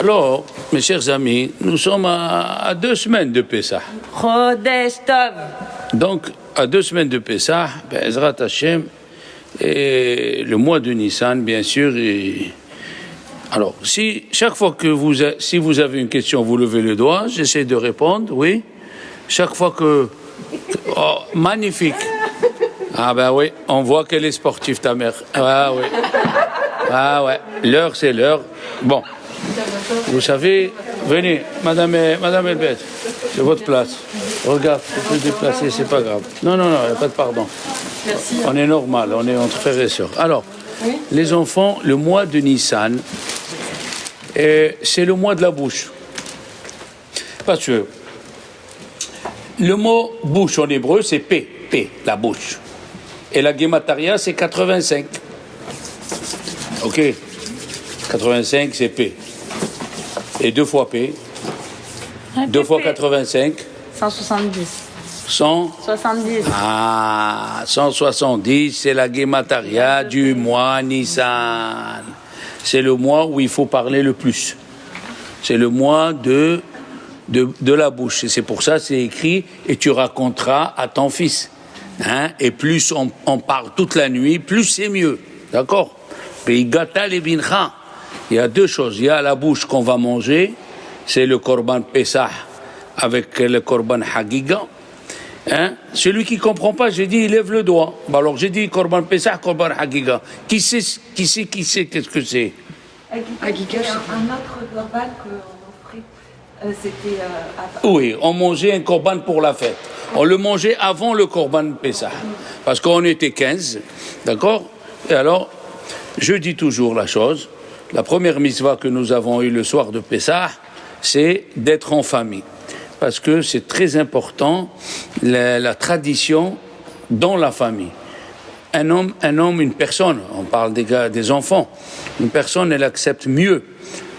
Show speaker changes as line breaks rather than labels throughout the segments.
Alors, mes chers amis, nous sommes à 2 semaines de Pessah.
Chodesh Tov.
Donc, à 2 semaines de Pessah, Ezrat Hashem, et le mois de Nissan, bien sûr. Alors, si chaque fois que si vous avez une question, vous levez le doigt, j'essaie de répondre, oui. Chaque fois que... Oh, magnifique. Ah ben oui, on voit qu'elle est sportive, ta mère. Ah oui. Ah ouais, l'heure c'est l'heure. Bon, vous savez, venez, Madame Elbet, c'est votre place. Regarde, vous pouvez déplacer, c'est pas grave. Non, il n'y a pas de pardon.
Merci.
On est normal, on est entre frères et sœurs. Alors, oui. Les enfants, le mois de Nissan, c'est le mois de la bouche. Parce que le mot bouche en hébreu, c'est P, la bouche. Et la guémataria, c'est 85. Ok, 85 c'est P. Et 2 fois P. 2 fois 85.
170.
170. Ah, 170, c'est la guémataria du mois Nissan. C'est le mois où il faut parler le plus. C'est le mois de la bouche. Et c'est pour ça c'est écrit « Et tu raconteras à ton fils ». Hein? Et plus on parle toute la nuit, plus c'est mieux. D'accord? Il y a 2 choses. Il y a la bouche qu'on va manger, c'est le korban Pesach avec le korban Hagiga. Hein? Celui qui ne comprend pas, j'ai dit, il lève le doigt. Bah alors j'ai dit korban Pesach, korban Hagiga. Qui sait qu'est-ce que c'est?
Hagiga, c'est un autre korban qu'on offrait. C'était
Oui, on mangeait un korban pour la fête. On le mangeait avant le korban Pesach. Parce qu'on était 15, d'accord? Et alors, je dis toujours la chose, la première mitzvah que nous avons eue le soir de Pessah, c'est d'être en famille. Parce que c'est très important, la tradition dans la famille. Un homme, une personne, on parle des enfants, une personne, elle accepte mieux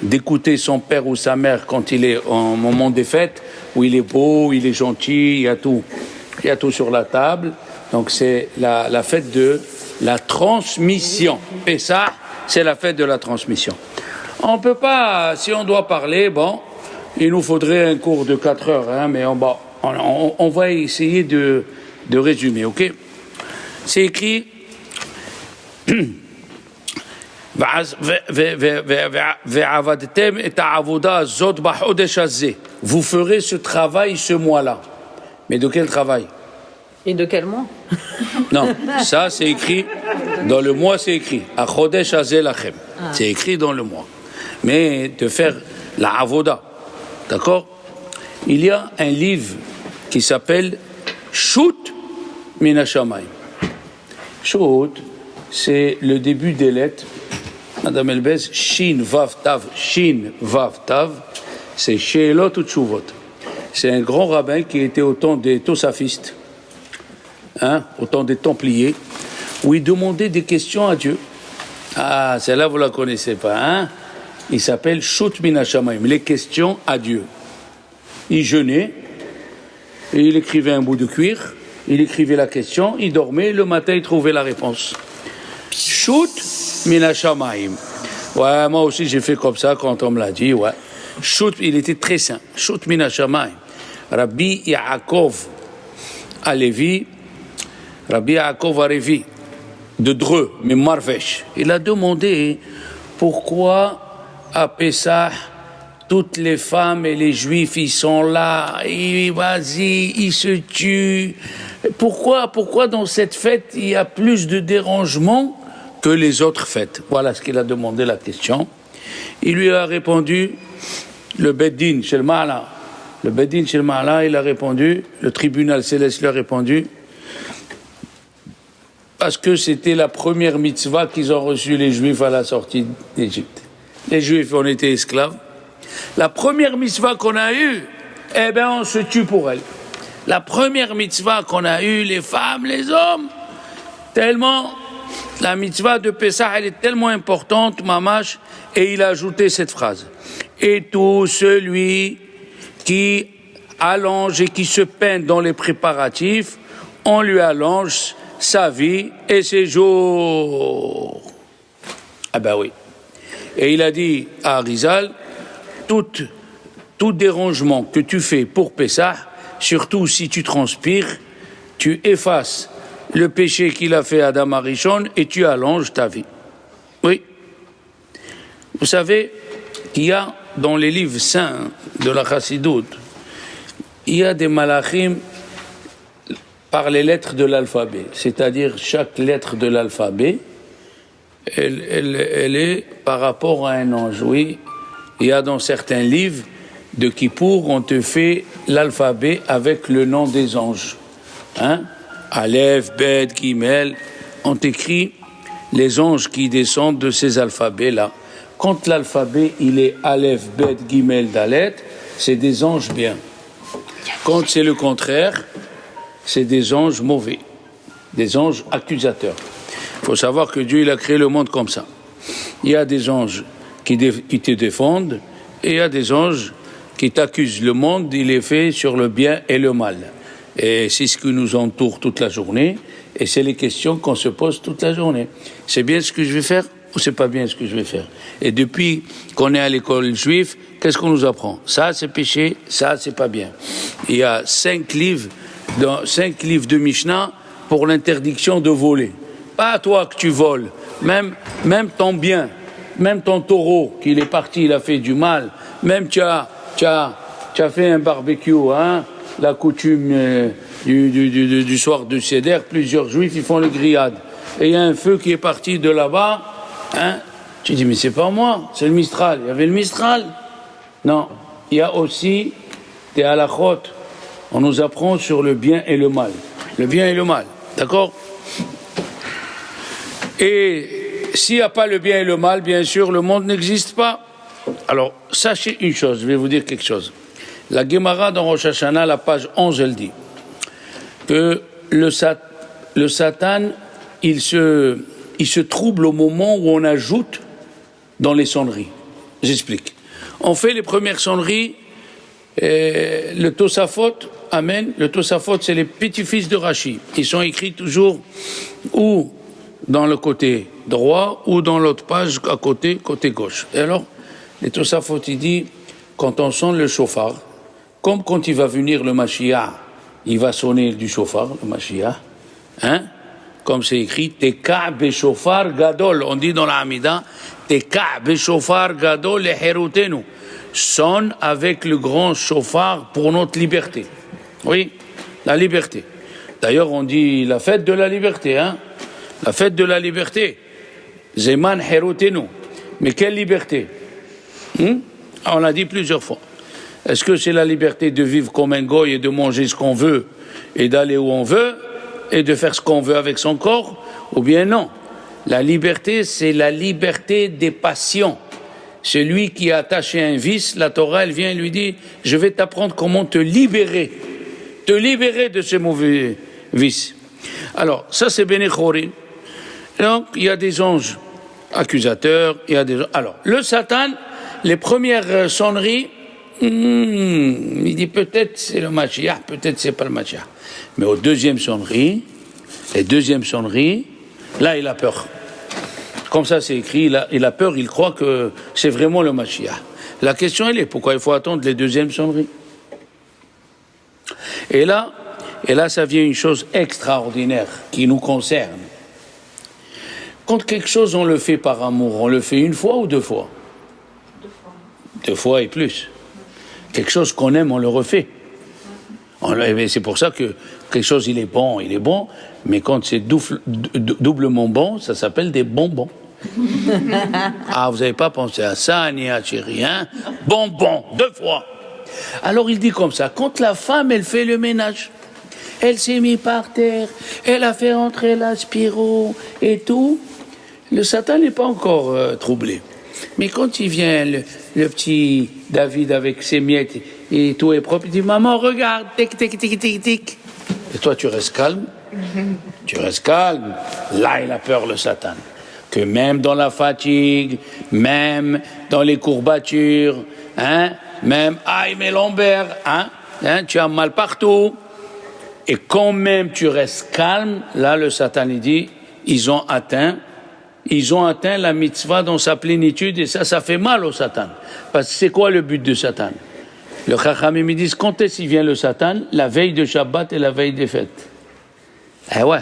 d'écouter son père ou sa mère quand il est au moment des fêtes, où il est beau, il est gentil, il y a tout sur la table. Donc c'est la fête de la transmission. Et ça, c'est la fête de la transmission. On peut pas, si on doit parler, bon, il nous faudrait un cours de 4 heures, hein, mais on va essayer de résumer, ok? C'est écrit vous ferez ce travail ce mois-là. Mais de quel travail?
Et de quel mois?
Non, ça c'est écrit dans le mois, c'est écrit Achodesh Hazeh Lachem. C'est écrit dans le mois. Mais de faire la avoda, d'accord? Il y a un livre qui s'appelle Shoot Min HaShamayim. Shoot, c'est le début des lettres. Madame Elbez, Shin Vav Tav, c'est Sheelot ou Tshuvot. C'est un grand rabbin qui était au temps des Tosafistes. Au temps des Templiers, où il demandait des questions à Dieu. Ah, celle-là, vous ne la connaissez pas, hein? Il s'appelle Shut Min HaShamayim, les questions à Dieu. Il jeûnait, et il écrivait un bout de cuir, il écrivait la question, il dormait, le matin, il trouvait la réponse. Shut Min HaShamayim. Ouais, moi aussi, j'ai fait comme ça quand on me l'a dit, ouais. Shut, il était très saint. Shut Min HaShamayim. Rabbi Yaakov Alevi, Rabbi Yaakov Arevi, de Dreux, mais Marvesh, il a demandé pourquoi à Pessah, toutes les femmes et les juifs, ils sont là, et vas-y, ils se tuent. Pourquoi dans cette fête, il y a plus de dérangements que les autres fêtes? Voilà ce qu'il a demandé, la question. Il lui a répondu, le Beddin Shel Ma'ala. Le Beddin Shel Ma'ala, il a répondu, le tribunal céleste lui a répondu, parce que c'était la première mitzvah qu'ils ont reçue les Juifs à la sortie d'Égypte. Les Juifs, on était esclaves. La première mitzvah qu'on a eue, on se tue pour elle. La première mitzvah qu'on a eue, les femmes, les hommes, tellement, la mitzvah de Pessah, elle est tellement importante, mamash, et il a ajouté cette phrase. Et tout celui qui allonge et qui se peine dans les préparatifs, on lui allonge sa vie et ses jours. Ah ben oui. Et il a dit à Arizal, tout dérangement que tu fais pour Pessah, surtout si tu transpires, tu effaces le péché qu'il a fait Adam Arishon et tu allonges ta vie. Oui. Vous savez qu'il y a dans les livres saints de la Chassidoute, il y a des malachim par les lettres de l'alphabet, c'est-à-dire chaque lettre de l'alphabet, elle est par rapport à un ange. Oui, il y a dans certains livres de Kippour, on te fait l'alphabet avec le nom des anges. Hein? Aleph, Bet, Gimel, on t'écrit les anges qui descendent de ces alphabets-là. Quand l'alphabet, il est Aleph, Bet, Gimel, Dalet, c'est des anges bien. Quand c'est le contraire, c'est des anges mauvais, des anges accusateurs. Il faut savoir que Dieu il a créé le monde comme ça. Il y a des anges qui te défendent et il y a des anges qui t'accusent. Le monde, il est fait sur le bien et le mal. Et c'est ce qui nous entoure toute la journée et c'est les questions qu'on se pose toute la journée. C'est bien ce que je vais faire ou c'est pas bien ce que je vais faire? Et depuis qu'on est à l'école juive, qu'est-ce qu'on nous apprend? Ça, c'est péché, ça, c'est pas bien. Il y a 5 livres de Mishnah pour l'interdiction de voler. Pas à toi que tu voles, même ton bien, même ton taureau qu'il est parti, il a fait du mal, même tu as fait un barbecue, hein, la coutume du soir du Seder, plusieurs juifs ils font le grillade, et il y a un feu qui est parti de là-bas, hein, tu dis mais c'est pas moi, c'est le Mistral, il y avait le Mistral. Non, il y a aussi des halachot, on nous apprend sur le bien et le mal, d'accord? Et s'il n'y a pas le bien et le mal, bien sûr, le monde n'existe pas. Alors, sachez une chose, je vais vous dire quelque chose. La Gemara dans Rosh Hashanah, la page 11, elle dit que le Satan, il se trouble au moment où on ajoute dans les sonneries. J'explique. On fait les premières sonneries, le Tosafot, Amen, le Tosafot, c'est les petits-fils de Rashi. Ils sont écrits toujours ou dans le côté droit ou dans l'autre page à côté gauche. Et alors, les Tosafot, il dit, quand on sonne le shofar, comme quand il va venir le Mashiach, il va sonner du shofar, le Mashiach, hein? Comme c'est écrit, Teka beshofar gadol, on dit dans la Hamida, Teka beshofar gadol leherutenu, sonne avec le grand shofar pour notre liberté. Oui, la liberté. D'ailleurs, on dit la fête de la liberté, hein? La fête de la liberté. Zeman herutenu. Mais quelle liberté? On l'a dit plusieurs fois. Est-ce que c'est la liberté de vivre comme un goy et de manger ce qu'on veut et d'aller où on veut et de faire ce qu'on veut avec son corps? Ou bien non? La liberté, c'est la liberté des passions. Celui qui est attaché à un vice, la Torah, elle vient et lui dit, je vais t'apprendre comment te libérer de ce mauvais vice. Alors, ça c'est Bene Chorin. Donc, il y a des anges accusateurs, il y a des... Alors, le Satan, les premières sonneries, il dit peut-être c'est le Mashiach, peut-être c'est pas le Mashiach. Mais aux deuxième sonnerie, là il a peur. Comme ça c'est écrit, il a peur, il croit que c'est vraiment le Mashiach. La question elle est, pourquoi il faut attendre les deuxièmes sonneries? Et là ça vient une chose extraordinaire qui nous concerne. Quand quelque chose on le fait par amour, on le fait une fois ou deux fois? Deux fois et plus. Quelque chose qu'on aime, on le refait. C'est pour ça que quelque chose, il est bon, mais quand c'est doublement bon, ça s'appelle des bonbons. Ah, vous n'avez pas pensé à ça, ni à rien. Bonbons, 2 fois. Alors il dit comme ça, quand la femme, elle fait le ménage, elle s'est mise par terre, elle a fait entrer l'aspiro et tout, le Satan n'est pas encore troublé. Mais quand il vient, le petit David avec ses miettes et tout est propre, il dit, maman, regarde, tic, tic, tic, tic, tic. Et toi, tu restes calme. Là, il a peur, le Satan. Que même dans la fatigue, même dans les courbatures, hein, même, mes lombaires, hein, tu as mal partout. Et quand même tu restes calme, là, le Satan, il dit, ils ont atteint ils ont atteint la mitzvah dans sa plénitude et ça fait mal au Satan. Parce que c'est quoi le but de Satan? Le Chachamim, ils disent, quand est-ce qu'il vient le Satan? La veille de Shabbat et la veille des fêtes. Eh ouais,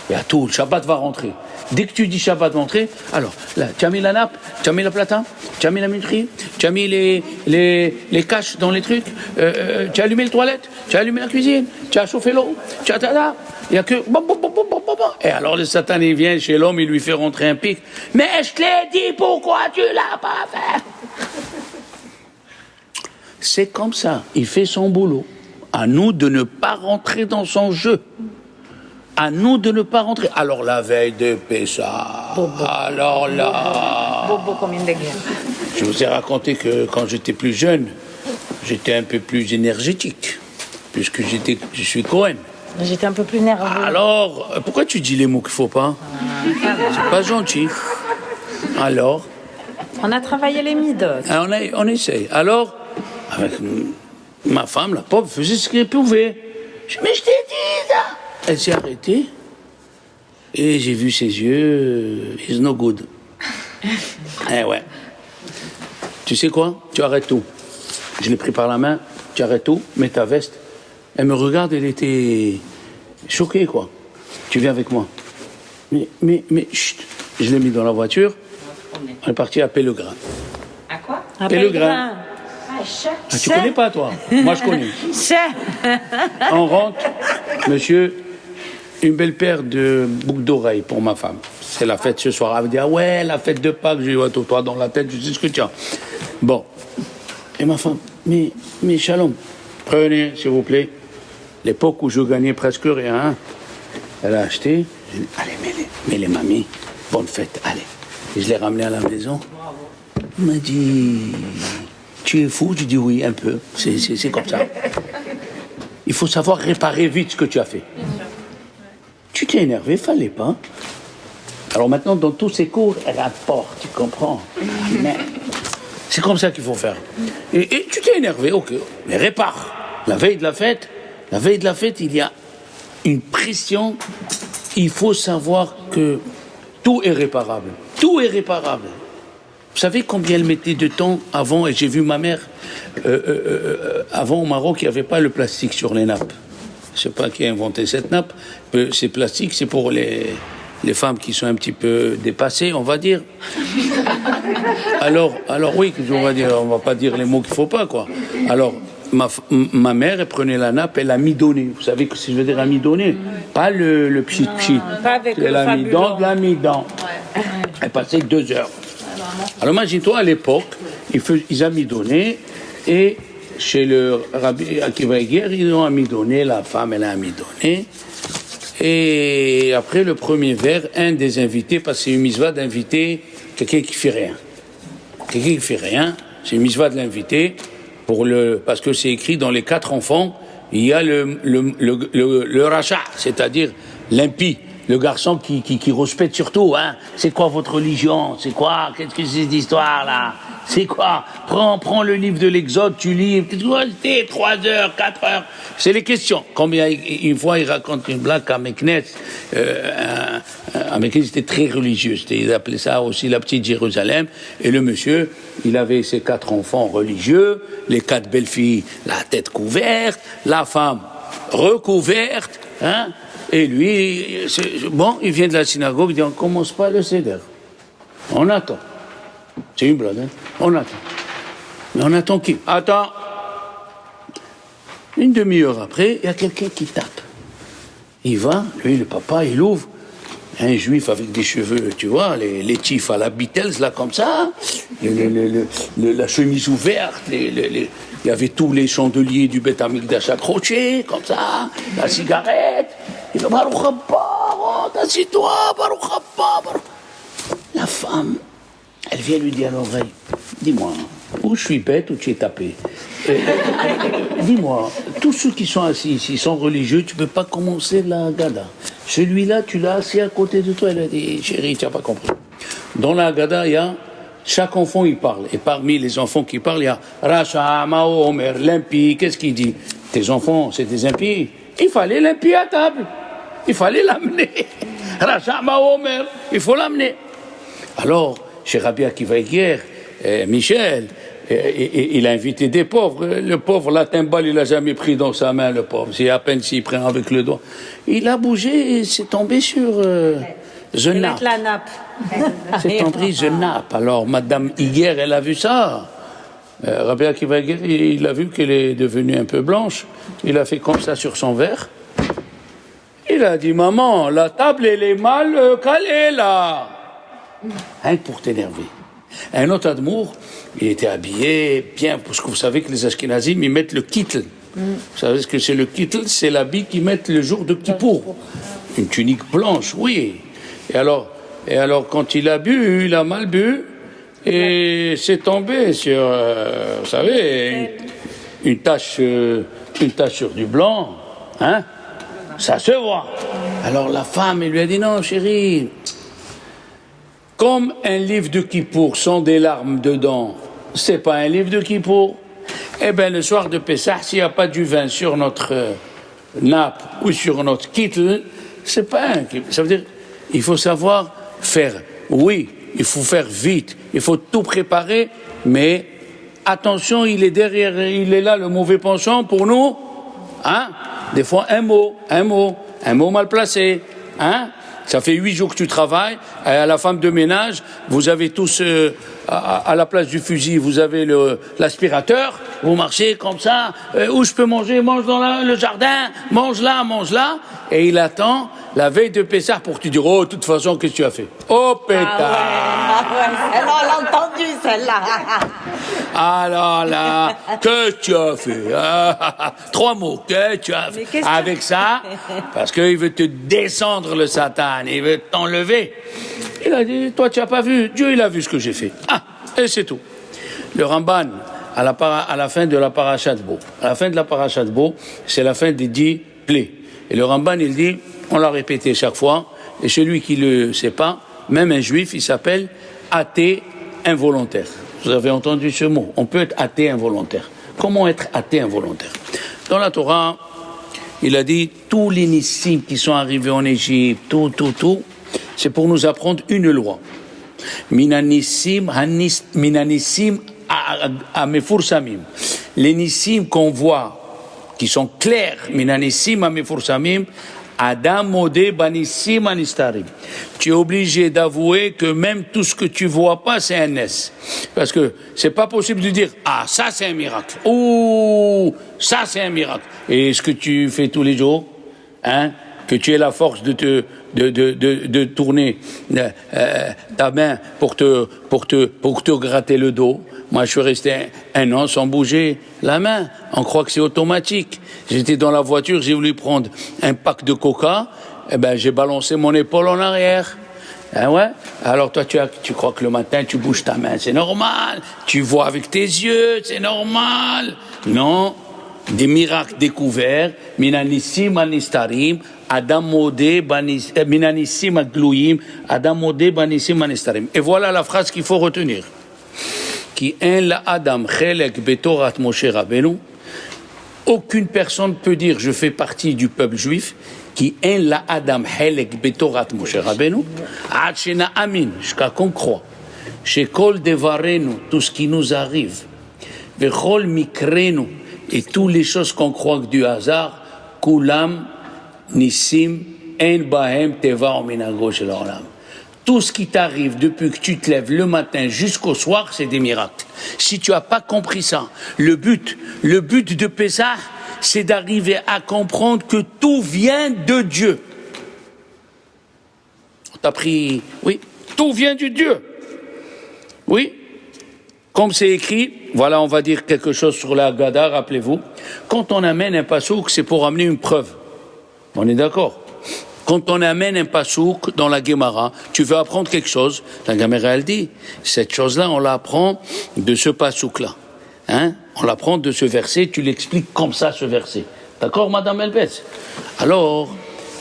il y a tout, le Shabbat va rentrer. Dès que tu dis Shabbat va rentrer, alors, là, tu as mis la nappe, tu as mis la platin, tu as mis la muterie, tu as mis les caches dans les trucs, tu as allumé les toilettes, tu as allumé la cuisine, tu as chauffé l'eau, tu as... Il n'y a que... Et alors le Satan, il vient chez l'homme, il lui fait rentrer un pic. Mais je te l'ai dit, pourquoi tu l'as pas fait? C'est comme ça, il fait son boulot. À nous de ne pas rentrer dans son jeu. À nous de ne pas rentrer. Alors la veille de Pessah, alors là...
Bobo comme une guerre.
Je vous ai raconté que quand j'étais plus jeune, j'étais un peu plus énergétique, puisque je suis Cohen.
J'étais un peu plus nerveux.
Alors, pourquoi tu dis les mots qu'il faut pas? C'est pas gentil. Alors?
On a travaillé les midotes.
On essaye. Alors, avec ma femme, la pauvre, faisait ce qu'elle pouvait. Mais je t'ai dit, ça. Elle s'est arrêtée. Et j'ai vu ses yeux. It's no good. Eh ouais. Tu sais quoi? Tu arrêtes tout. Je l'ai pris par la main. Tu arrêtes tout. Mets ta veste. Elle me regarde, elle était choquée, quoi. Tu viens avec moi. Mais, chut. Je l'ai mis dans la voiture. On est parti à Pellegrin.
À quoi?
Pellegrin. Ah, tu connais pas, toi? Moi, je connais. On rentre, monsieur, une belle paire de boucles d'oreilles pour ma femme. C'est la fête ce soir. Elle me dit, ah ouais, la fête de Pâques. Je dis, ouais, toi, dans la tête, je sais ce que tu as. Bon. Et ma femme, mais Shalom, prenez, s'il vous plaît. L'époque où je gagnais presque rien, hein. Elle a acheté. J'ai dit, allez, mets-les, mamie. Bonne fête, allez. Et je l'ai ramené à la maison. Elle m'a dit, tu es fou? Je dis oui, un peu. C'est comme ça. Il faut savoir réparer vite ce que tu as fait. Tu t'es énervé, fallait pas. Alors maintenant, dans tous ces cours, elle apporte, tu comprends? Mais c'est comme ça qu'il faut faire. Et tu t'es énervé, ok, mais répare. La veille de la fête, il y a une pression. Il faut savoir que tout est réparable. Tout est réparable. Vous savez combien elle mettait de temps avant, et j'ai vu ma mère, avant au Maroc, il n'y avait pas le plastique sur les nappes. Je ne sais pas qui a inventé cette nappe. C'est plastique, c'est pour les femmes qui sont un petit peu dépassées, on va dire. Alors oui, on va dire, on va pas dire les mots qu'il faut pas, quoi. Alors, ma mère, elle prenait la nappe, elle l'a midonnée. Vous savez ce que je veux dire, amidonner? Pas le pchit.
Pas avec le
l'amidon de l'amidon. Ouais. Elle passait 2 heures. Alors imagine-toi, à l'époque, ils amidonnaient, et chez le Rabbi Akiva Eger, ils ont amidonné, la femme, elle a amidonné. Et après le premier verre, un des invités, parce que c'est une mitzvah d'inviter quelqu'un qui fait rien. Quelqu'un qui fait rien, c'est une mitzvah de l'inviter, parce que c'est écrit dans les 4 enfants, il y a le rachat, c'est-à-dire l'impie, le garçon qui respecte surtout, hein. C'est quoi votre religion? C'est quoi? Qu'est-ce que c'est cette histoire là? C'est quoi? Prends le livre de l'Exode, tu lis, qu'est-ce que c'était? 3 heures, 4 heures. C'est les questions. Une fois, il raconte une blague à Meknes. À Meknes, c'était très religieux. Ils appelaient ça aussi la petite Jérusalem. Et le monsieur, il avait ses 4 enfants religieux, les 4 belles filles, la tête couverte, la femme recouverte, hein. Et lui, il vient de la synagogue, il dit, on commence pas le seder. On attend. C'est une blague, hein. On attend. Mais on attend qui? Attends. Une demi-heure après, il y a quelqu'un qui tape. Il va, lui, le papa, il ouvre. Un juif avec des cheveux, tu vois, les tifs à la Beatles, là, comme ça. La chemise ouverte, il y avait tous les chandeliers du Beth Amikdash accrochés, comme ça. La cigarette. Il dit, Baruch haba, assis-toi, Baruch haba. La femme, elle vient lui dire à l'oreille, dis-moi, ou je suis bête ou tu es tapé. Dis-moi, tous ceux qui sont assis ici sont religieux, tu ne peux pas commencer la Haggadah. Celui-là, tu l'as assis à côté de toi. Elle a dit, chérie, tu n'as pas compris. Dans la Haggadah, il y a, chaque enfant, il parle. Et parmi les enfants qui parlent, il y a Racha, Mao, Omer, l'impie. Qu'est-ce qu'il dit? Tes enfants, c'est des impies. Il fallait l'impie à table. Il fallait l'amener. Racha, Mao, Omer, il faut l'amener. Alors, chez Rabbi Akiva Eger, Michel, il a invité des pauvres. Le pauvre, la timbale, il l'a jamais pris dans sa main, le pauvre. C'est à peine s'il prend avec le doigt. Il a bougé et c'est tombé sur The Nap.
La nappe.
C'est tombé The Nap. Alors, Madame Eger, elle a vu ça. Rabbi Akiva Eger, il a vu qu'elle est devenue un peu blanche. Il a fait comme ça sur son verre. Il a dit, maman, la table, elle est mal calée, là. Hein, pour t'énerver. Un autre Admour, il était habillé bien, parce que vous savez que les Ashkenazim, ils mettent le kittel. Vous savez ce que c'est le kittel? C'est l'habit qu'ils mettent le jour de Kippour. Une tunique blanche, oui. Et alors, quand il a bu, il a mal bu, et c'est tombé sur, vous savez, une tache sur du blanc, hein? Ça se voit. Alors la femme, elle lui a dit, non, chérie, comme un livre de Kippour sont des larmes dedans, c'est pas un livre de Kippour. Eh bien, le soir de Pessah, s'il n'y a pas du vin sur notre nappe ou sur notre kittel, c'est pas un Kippour. Ça veut dire, il faut savoir faire. Oui, il faut faire vite, il faut tout préparer, mais attention, il est derrière, il est là, le mauvais penchant pour nous, hein? Des fois, un mot mal placé, hein? Ça fait 8 jours que tu travailles, à la femme de ménage, vous avez tous, à la place du fusil, vous avez l'aspirateur, vous marchez comme ça, où je peux manger, mange dans le jardin, mange là, et il attend la veille de Pessah pour te dire, oh, de toute façon, qu'est-ce que tu as fait? Oh, pétard!
Celle-là, on l'a entendu, celle-là.
Alors là, que tu as fait? 3 mots, que tu as fait? Avec ça, parce qu'il veut te descendre le Satan, il veut t'enlever. Il a dit, toi tu n'as pas vu, Dieu il a vu ce que j'ai fait. Et c'est tout. Le Ramban, à la fin de la Parashat Bo, c'est la fin des 10 plaies. Et le Ramban il dit, on l'a répété chaque fois, et celui qui ne le sait pas, même un juif, il s'appelle athée involontaire. Vous avez entendu ce mot? On peut être athée involontaire. Comment être athée involontaire? Dans la Torah, il a dit tous les nissim qui sont arrivés en Égypte, tout, c'est pour nous apprendre une loi. Minanissim à Mefursamim. Les nissim qu'on voit, qui sont clairs, Minanissim à Mefursamim, Adam modé banissim anistarim. Tu es obligé d'avouer que même tout ce que tu vois pas, c'est un S. Parce que c'est pas possible de dire, ça c'est un miracle. Ouh, ça c'est un miracle. Et ce que tu fais tous les jours, hein, que tu aies la force de tourner ta main pour te gratter le dos. Moi, je suis resté un an sans bouger la main. On croit que c'est automatique. J'étais dans la voiture, j'ai voulu prendre un pack de coca. J'ai balancé mon épaule en arrière. Hein, ouais. Alors toi, tu crois que le matin, tu bouges ta main, c'est normal. Tu vois avec tes yeux, c'est normal. Non. Des miracles découverts. Minanissim anistarim. Adam modé minanissim aglouyim. Adam modé banissim anistarim. Et voilà la phrase qu'il faut retenir. Qui en la Adam chelek betorat Moshe Rabbeinu. Aucune personne peut dire je fais partie du peuple juif. Qui en la Adam chelek betorat Moshe Rabbeinu. Ad shena amin, jusqu'à qu'on croit. Chez kol devarenu, tout ce qui nous arrive. Vechol mikrenu, et toutes les choses qu'on croit que du hasard. Kulam nissim en bahem teva minago shel haolam. Tout ce qui t'arrive depuis que tu te lèves le matin jusqu'au soir, c'est des miracles. Si tu n'as pas compris ça, le but de Pessah, c'est d'arriver à comprendre que tout vient de Dieu. On t'a pris, oui, tout vient du Dieu. Oui, comme c'est écrit, voilà, on va dire quelque chose sur la Haggadah, rappelez-vous. Quand on amène un pasouk, c'est pour amener une preuve. On est d'accord? Quand on amène un pasouk dans la Gemara, tu veux apprendre quelque chose, la Gemara elle dit, cette chose-là, on l'apprend de ce pasouk-là. Hein? On l'apprend de ce verset, tu l'expliques comme ça, ce verset. D'accord, Madame Elbez? Alors,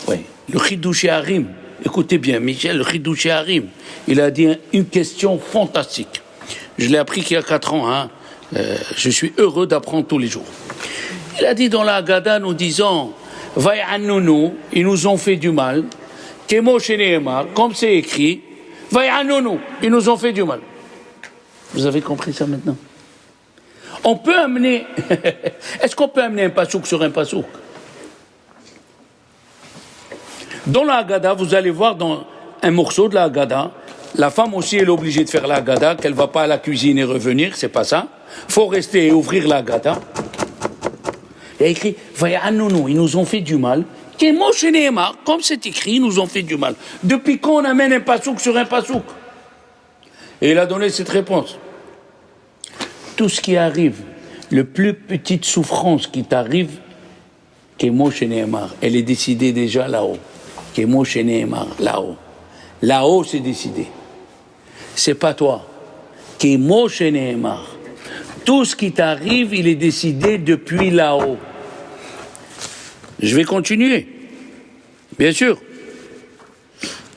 oui, le Chidouché Harim, écoutez bien, Michel, le Chidouché Harim, il a dit une question fantastique. Je l'ai appris qu'il y a 4 ans, hein. Je suis heureux d'apprendre tous les jours. Il a dit dans la Haggadah, nous disons, ils nous ont fait du mal, comme c'est écrit, Vaïanonou, ils nous ont fait du mal. Vous avez compris ça maintenant? On peut amener, est-ce qu'on peut amener un pasouk sur un pasouk? Dans la Haggadah, vous allez voir dans un morceau de la Haggadah, la femme aussi elle est obligée de faire la Haggadah, qu'elle ne va pas à la cuisine et revenir, c'est pas ça. Il faut rester et ouvrir la Haggadah. Il y a écrit, Vaïanonou, ils nous ont fait du mal. Comme c'est écrit, ils nous ont fait du mal. Depuis quand on amène un pasouk sur un pasouk? Et il a donné cette réponse. Tout ce qui arrive, le plus petite souffrance qui t'arrive, elle est décidée déjà là-haut. Là-haut. Là-haut, c'est décidé. C'est pas toi. Tout ce qui t'arrive, il est décidé depuis là-haut. Je vais continuer. Bien sûr.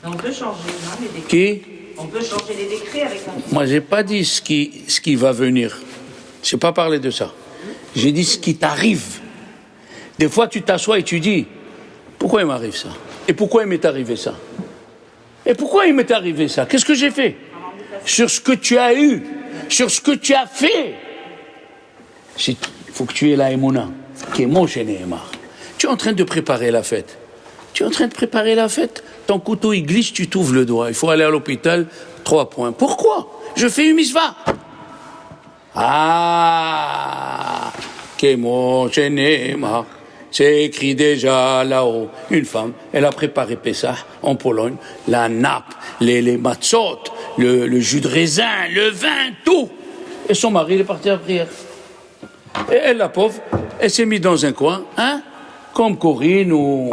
On peut changer, non, les décrets. On peut changer les décrets avec un...
Moi, j'ai pas dit ce qui va venir. Je n'ai pas parlé de ça. J'ai dit ce qui t'arrive. Des fois, tu t'assois et tu dis, pourquoi il m'arrive ça? Et pourquoi il m'est arrivé ça? Et pourquoi il m'est arrivé ça? Qu'est-ce que j'ai fait? Sur ce que tu as eu, sur ce que tu as fait. Il faut que tu aies la émouna, qui est mon Sheneemar. Tu es en train de préparer la fête. Ton couteau, il glisse, tu t'ouvres le doigt. Il faut aller à l'hôpital, 3 points. Pourquoi? Je fais une misva. Ah, Kemo Sheneemar. C'est écrit déjà là-haut. Une femme, elle a préparé Pessah en Pologne, la nappe, les matzot, le jus de raisin, le vin, tout. Et son mari, il est parti à la prière. Et elle, la pauvre, elle s'est mise dans un coin, comme Corinne ou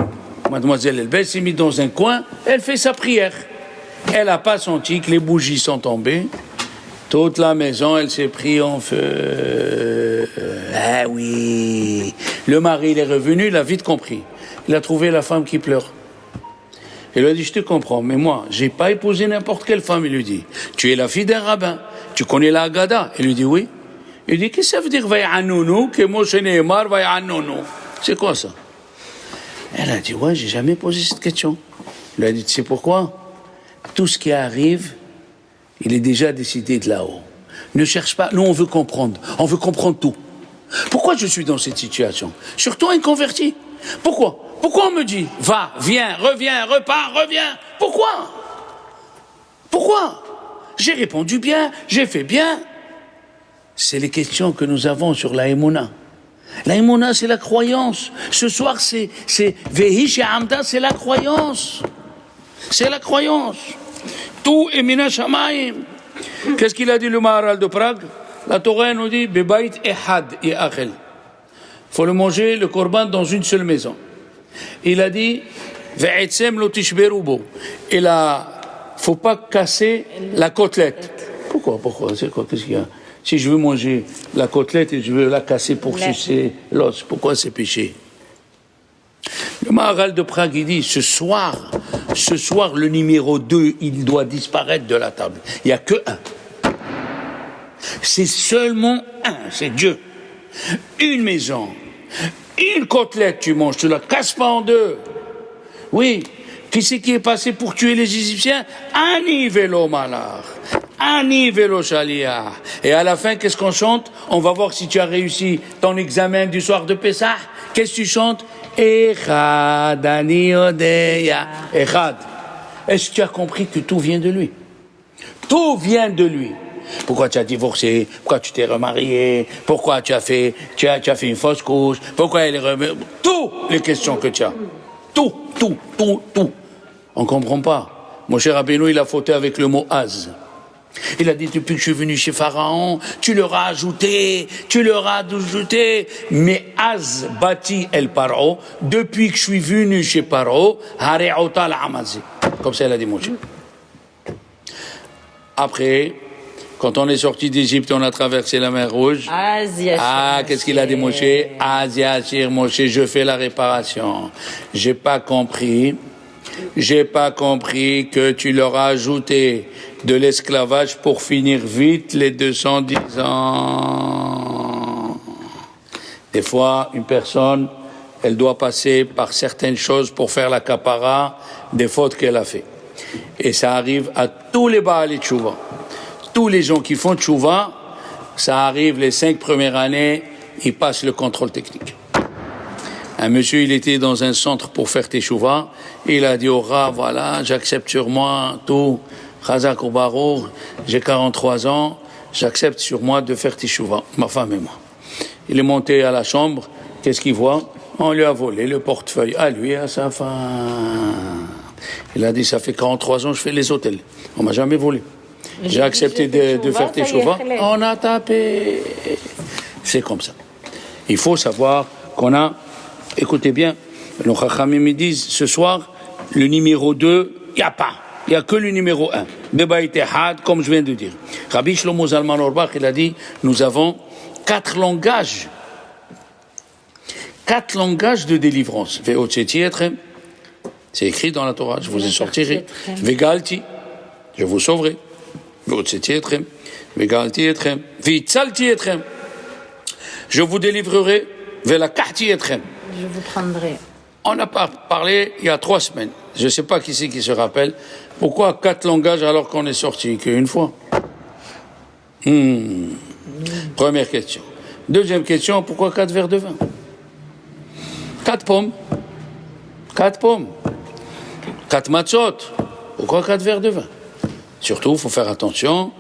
Mademoiselle Elbel s'est mise dans un coin, elle fait sa prière. Elle n'a pas senti que les bougies sont tombées. Toute la maison, elle s'est prise en feu. Ah oui. Le mari, il est revenu, il a vite compris. Il a trouvé la femme qui pleure. Il lui a dit, je te comprends, mais moi, j'ai pas épousé n'importe quelle femme. Il lui dit, tu es la fille d'un rabbin. Tu connais la Haggadah? Il lui dit, oui. Il dit, qu'est-ce que ça veut dire, Vaïanonou, que Moshe Nehemar, Vaïanonou? C'est quoi ça? Elle a dit, ouais, j'ai jamais posé cette question. Il lui a dit, tu sais pourquoi? Tout ce qui arrive, il est déjà décidé de là-haut. Ne cherche pas, nous on veut comprendre tout. Pourquoi je suis dans cette situation? Surtout un converti. Pourquoi on me dit, va, viens, reviens, repars, reviens? Pourquoi? J'ai répondu bien, j'ai fait bien. C'est les questions que nous avons sur la Emouna. La Emouna, c'est la croyance. Ce soir, c'est Vehish et Hamda, c'est la croyance. C'est la croyance. Tout est mina shamayim. Qu'est-ce qu'il a dit le Maharal de Prague? La Torah nous dit Bebait ehad et achel. Il faut le manger, le korban, dans une seule maison. Il a dit Ve'etzem lo tishberubo. Il faut pas casser la côtelette. Pourquoi? C'est quoi? Qu'est-ce qu'il y a? Si je veux manger la côtelette et je veux la casser pour sucer l'os, pourquoi c'est péché? Le Maharal de Prague, il dit, ce soir, le numéro 2, il doit disparaître de la table. Il n'y a que un. C'est seulement un, c'est Dieu. Une maison, une côtelette tu manges, tu la casses pas en deux. Oui, qui c'est qui est passé pour tuer les Égyptiens? Ani velo malar, ani velo shalia. Et à la fin, qu'est-ce qu'on chante? On va voir si tu as réussi ton examen du soir de Pessah. Qu'est-ce que tu chantes? Echad, ani odeya. Echad. Est-ce que tu as compris que tout vient de lui? Tout vient de lui. Pourquoi tu as divorcé? Pourquoi tu t'es remarié? Pourquoi tu as fait une fausse couche? Pourquoi elle est revenue? Toutes les questions que tu as. Tout. On ne comprend pas. Mon cher Rabbeinu, il a fauté avec le mot az. Il a dit, depuis que je suis venu chez Pharaon, tu leur as ajouté, mais az bati el paro, depuis que je suis venu chez Paro, hare'ota al-amazi. Comme ça, il a dit Moshe. Après, quand on est sorti d'Égypte, on a traversé la mer Rouge. Qu'est-ce qu'il a dit Moshe? Yashir Moshe, je fais la réparation. J'ai pas compris que tu leur as ajouté de l'esclavage pour finir vite les 210 ans. Des fois, une personne, elle doit passer par certaines choses pour faire la kapara des fautes qu'elle a fait. Et ça arrive à tous les Baalei Tchouva. Tous les gens qui font Tchouva, ça arrive les 5 premières années, ils passent le contrôle technique. Un monsieur, il était dans un centre pour faire Teshuvah, il a dit au Rav, voilà, j'accepte sur moi tout, Chazak ou Baruch, j'ai 43 ans, j'accepte sur moi de faire Teshuvah, ma femme et moi. Il est monté à la chambre, qu'est-ce qu'il voit? On lui a volé le portefeuille, à lui et à sa femme. Il a dit, ça fait 43 ans que je fais les hôtels, on m'a jamais volé. J'ai accepté de faire Teshuvah, on a tapé. C'est comme ça. Il faut savoir qu'on a, écoutez bien, nos Chachamim me disent, ce soir, le numéro 2, il n'y a pas. Il n'y a que le numéro 1. Bebaïte Had, comme je viens de dire. Rabbi Shlomo Zalman Auerbach, il a dit, nous avons 4 langages. 4 langages de délivrance. Ve'otzeti etrem. C'est écrit dans la Torah, je vous ai sorti. Ve'galti, je vous sauverai. Ve'otzeti etrem. Ve'galti etrem. Ve'itzalti etrem. Je vous délivrerai. Ve'lakahti etrem.
Je vous prendrai.
On a parlé il y a 3 semaines. Je ne sais pas qui c'est qui se rappelle. Pourquoi 4 langages alors qu'on est sorti qu'une fois? Première question. Deuxième question, pourquoi 4 verres de vin? 4 pommes. 4 pommes. 4 matzot. Pourquoi 4 verres de vin? Surtout, il faut faire attention.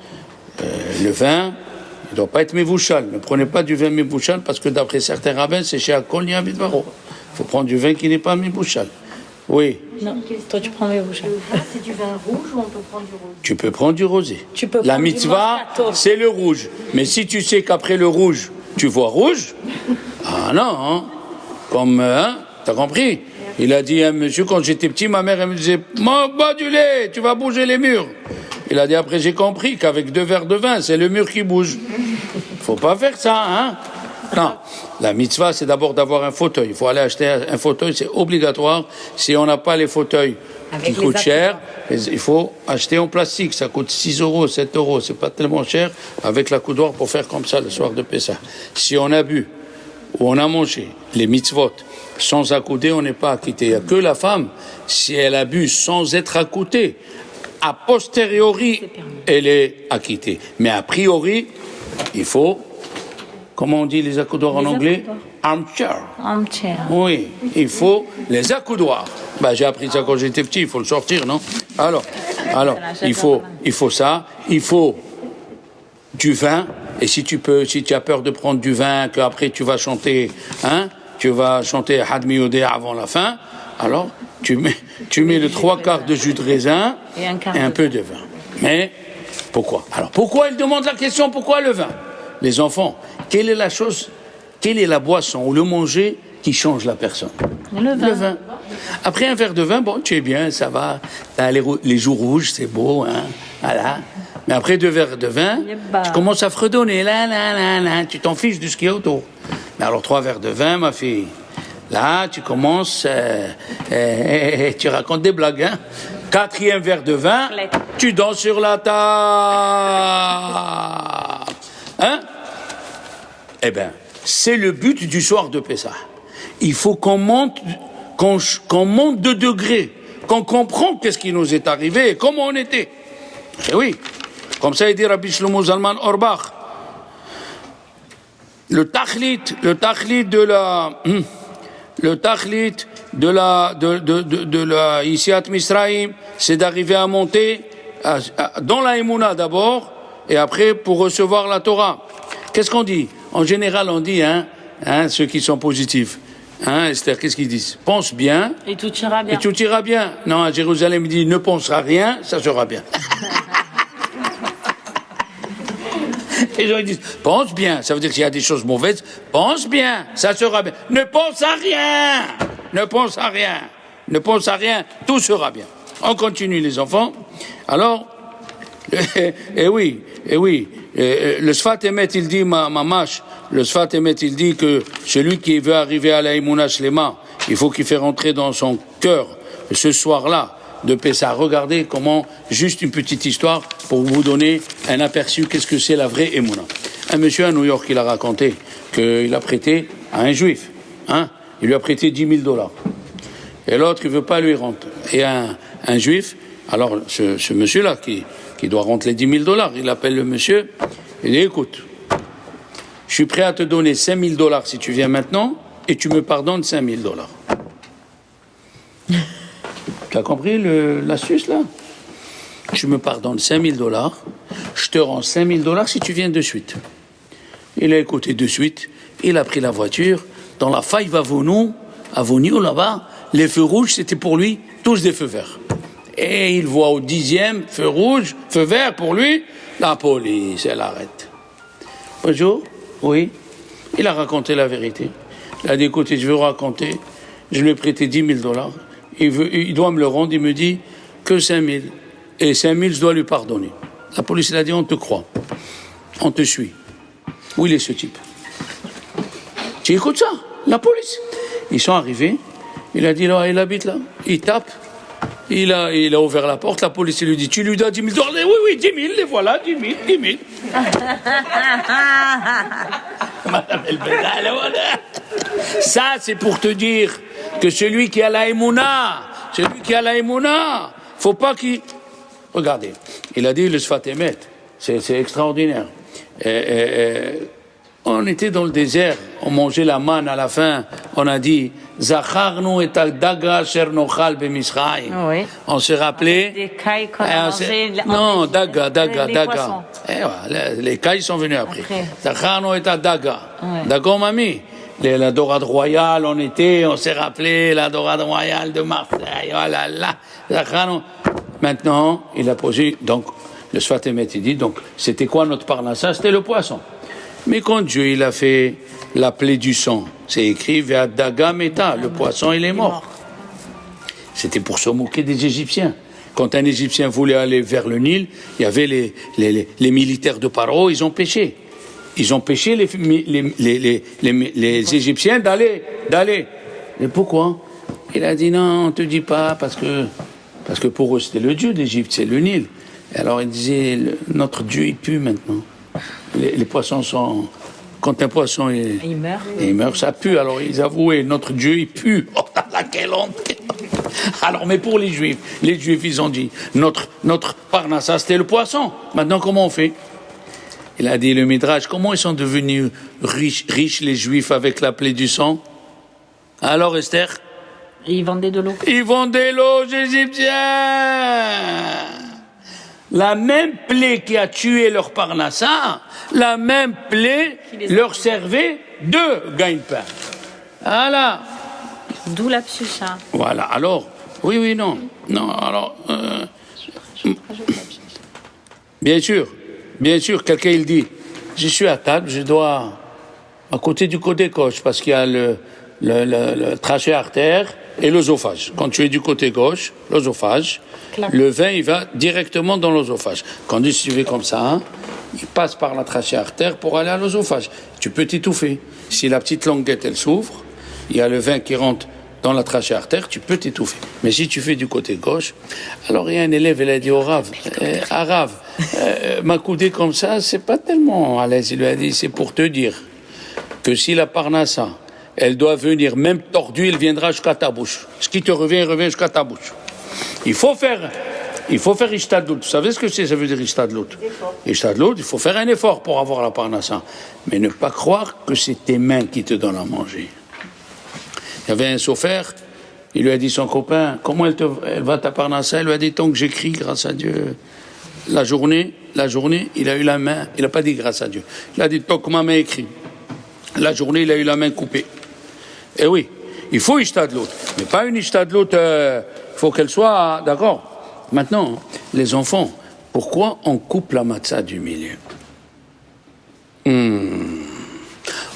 Le vin, il ne doit pas être mévouchal. Ne prenez pas du vin mévouchal parce que d'après certains rabbins, c'est chez Akol Yavidvaro. Il faut prendre du vin qui n'est pas mévouchal. Oui.
Non, toi tu prends mévouchal.
Le vin, c'est du vin rouge ou on peut prendre du rose?
Tu peux prendre du rosé.
Tu peux
La
prendre du
mitzvah,
Moscato.
c'est le rouge. Mais si tu sais qu'après le rouge, tu vois rouge, ah non, hein, comme, hein, t'as compris? Il a dit à un monsieur, quand j'étais petit, ma mère, elle me disait, bois du lait, tu vas bouger les murs. Il a dit, après j'ai compris qu'avec 2 verres de vin, c'est le mur qui bouge. Faut pas faire ça, hein? Non, la mitzvah, c'est d'abord d'avoir un fauteuil. Il faut aller acheter un fauteuil, c'est obligatoire. Si on n'a pas les fauteuils qui coûtent cher, il faut acheter en plastique. Ça coûte 6 euros, 7 euros. C'est pas tellement cher avec l'accoudoir pour faire comme ça le soir de Pessah. Si on a bu ou on a mangé les mitzvot sans accouder, on n'est pas acquitté. Il n'y a que la femme, si elle a bu sans être accoutée, a posteriori, elle est acquittée. Mais a priori, il faut... Comment on dit les accoudoirs en anglais? Armchair.
Armchair.
Oui, il faut les accoudoirs. Ben, j'ai appris ça quand j'étais petit, il faut le sortir, non? Alors, il faut ça, il faut du vin, et si tu as peur de prendre du vin, qu'après tu vas chanter, hein, tu vas chanter Hadmi Yodé avant la fin, alors tu mets le 3/4 de jus de raisin et un peu de vin. Mais, pourquoi? Alors, pourquoi il demande la question, pourquoi le vin? Les enfants, quelle est la chose, quelle est la boisson ou le manger qui change la personne? Le vin. Après un verre de vin, bon, tu es bien, ça va. T'as les joues rouges, c'est beau, hein, voilà. Mais après 2 verres de vin, tu commences à fredonner, là, tu t'en fiches de ce qu'il y a autour. Mais alors 3 verres de vin, ma fille, là, tu commences, tu racontes des blagues, hein. 4e verre de vin, tu danses sur la table. Hein? Eh bien, c'est le but du soir de Pessah. Il faut qu'on monte de degré, qu'on comprend qu'est-ce qui nous est arrivé et comment on était. Eh oui, comme ça il dit Rabbi Shlomo Zalman Auerbach. Le tachlit de la Yitziat Misraïm, c'est d'arriver à monter dans la Emouna d'abord, et après pour recevoir la Torah. Qu'est-ce qu'on dit? En général, on dit, ceux qui sont positifs, Esther, qu'est-ce qu'ils disent? Pense bien.
Et tout ira bien.
Et tout ira bien. Non, à Jérusalem, il dit, ne pense à rien, ça sera bien. Les gens ils disent, pense bien. Ça veut dire qu'il y a des choses mauvaises. Pense bien, ça sera bien. Ne pense à rien. Ne pense à rien. Ne pense à rien, tout sera bien. On continue, les enfants. Alors, oui, le Sfat Emet, il dit, mamash, le Sfat Emet, il dit que celui qui veut arriver à la Emouna Shlema, il faut qu'il fait rentrer dans son cœur, ce soir-là, de Pessah. Regardez comment, juste une petite histoire pour vous donner un aperçu, qu'est-ce que c'est la vraie Emouna. Un monsieur à New York, il a raconté qu'il a prêté à un juif, il lui a prêté $10 000. Et l'autre, il veut pas lui rendre. Et un juif, Alors, ce monsieur-là, qui doit rentrer les $10 000, il appelle le monsieur, il dit, écoute, je suis prêt à te donner $5 000 si tu viens maintenant, et tu me pardonnes $5 000. Tu as compris l'astuce, là? Tu me pardonnes $5 000, je te rends $5 000 si tu viens de suite. Il a écouté de suite, il a pris la voiture, dans la Five Avenue, là-bas, les feux rouges, c'était pour lui tous des feux verts. Et il voit au 10e feu rouge, feu vert pour lui, la police, elle arrête. Bonjour, oui. Il a raconté la vérité. Il a dit, écoutez, je veux raconter, je lui ai prêté $10 000, il doit me le rendre, il me dit que 5 000. Et 5 000, je dois lui pardonner. La police, elle a dit, on te croit, on te suit. Où il est ce type? Tu écoutes ça, la police. Ils sont arrivés, il a dit, là, il habite là, il tape, il a ouvert la porte, la police lui dit, tu lui dois $10 000? Oui, 10 000, les voilà, 10 000. Madame El-Bedal, voilà. Ça, c'est pour te dire que celui qui a la émouna, faut pas qu'il... Regardez, il a dit le Sfat Emet, c'est extraordinaire. On était dans le désert, on mangeait la manne à la fin, on a dit Zacharnu et daga chernochal bemisraïm.
Oui.
On s'est rappelé.
Des cailles qu'on a mangé.
Non, daga.
poissons.
Voilà, les cailles sont venus après. Zacharnu et daga. D'accord, mamie? La dorade royale, on s'est rappelé la dorade royale de Marseille. Oh là là. Zacharnu. Maintenant, il a posé, donc, le Sfat Emet, il dit, donc, c'était quoi notre parnassa? C'était le poisson. Mais quand Dieu, il a fait la plaie du sang, c'est écrit, Ve'ad daga meta, le poisson, il est mort. C'était pour se moquer des Égyptiens. Quand un Égyptien voulait aller vers le Nil, il y avait les militaires de Paro, ils ont pêché. Ils ont pêché les Égyptiens d'aller. Et pourquoi? Il a dit, non, on te dit pas, parce que pour eux, c'était le Dieu d'Égypte, c'est le Nil. Et alors, il disait, notre Dieu, il pue maintenant. Les poissons sont... Quand un poisson il meurt, ça pue. Alors, ils avouaient, notre Dieu, il pue. Oh là, quelle honte! Alors, mais pour les Juifs, ils ont dit, notre parnassa, c'était le poisson. Maintenant, comment on fait? Il a dit, le Midrash, comment ils sont devenus riches, les Juifs, avec la plaie du sang? Alors, Esther?
Ils vendaient de l'eau.
Ils vendaient l'eau aux Égyptiens. La même plaie qui a tué leur parnassa, la même plaie leur servait de gagne-pain. Voilà.
D'où l'absus, hein.
Voilà. Alors, oui, non. Alors, bien sûr, quelqu'un il dit, je suis à table, je dois à côté du côté gauche parce qu'il y a le trachet artère et l'œsophage. Quand tu es du côté gauche, l'œsophage, le vin il va directement dans l'œsophage. Quand tu fais comme ça, hein, il passe par la trachée artère pour aller à l'œsophage. Tu peux t'étouffer. Si la petite languette elle s'ouvre, il y a le vin qui rentre dans la trachée artère, tu peux t'étouffer. Mais si tu fais du côté gauche, alors il y a un élève, il a dit au Rav, m'accouder comme ça, c'est pas tellement à l'aise. Il lui a dit, c'est pour te dire que si la parnassa, elle doit venir, même tordue, elle viendra jusqu'à ta bouche. Ce qui te revient, il revient jusqu'à ta bouche. Il faut faire ishtadlout. Vous savez ce que c'est, ça veut dire ishtadlout? Ishtadlout, il faut faire un effort pour avoir la parnassa. Mais ne pas croire que c'est tes mains qui te donnent à manger. Il y avait un sophère, il lui a dit son copain, comment elle va ta parnassa? Il lui a dit, tant que j'écris, grâce à Dieu. La journée, il a eu la main, il n'a pas dit grâce à Dieu. Il a dit, tant que ma main écrit. La journée, il a eu la main coupée. Et oui, il faut ishtadlout, mais pas une ishtadlout, il faut qu'elle soit, d'accord. Maintenant, les enfants, pourquoi on coupe la matzah du milieu?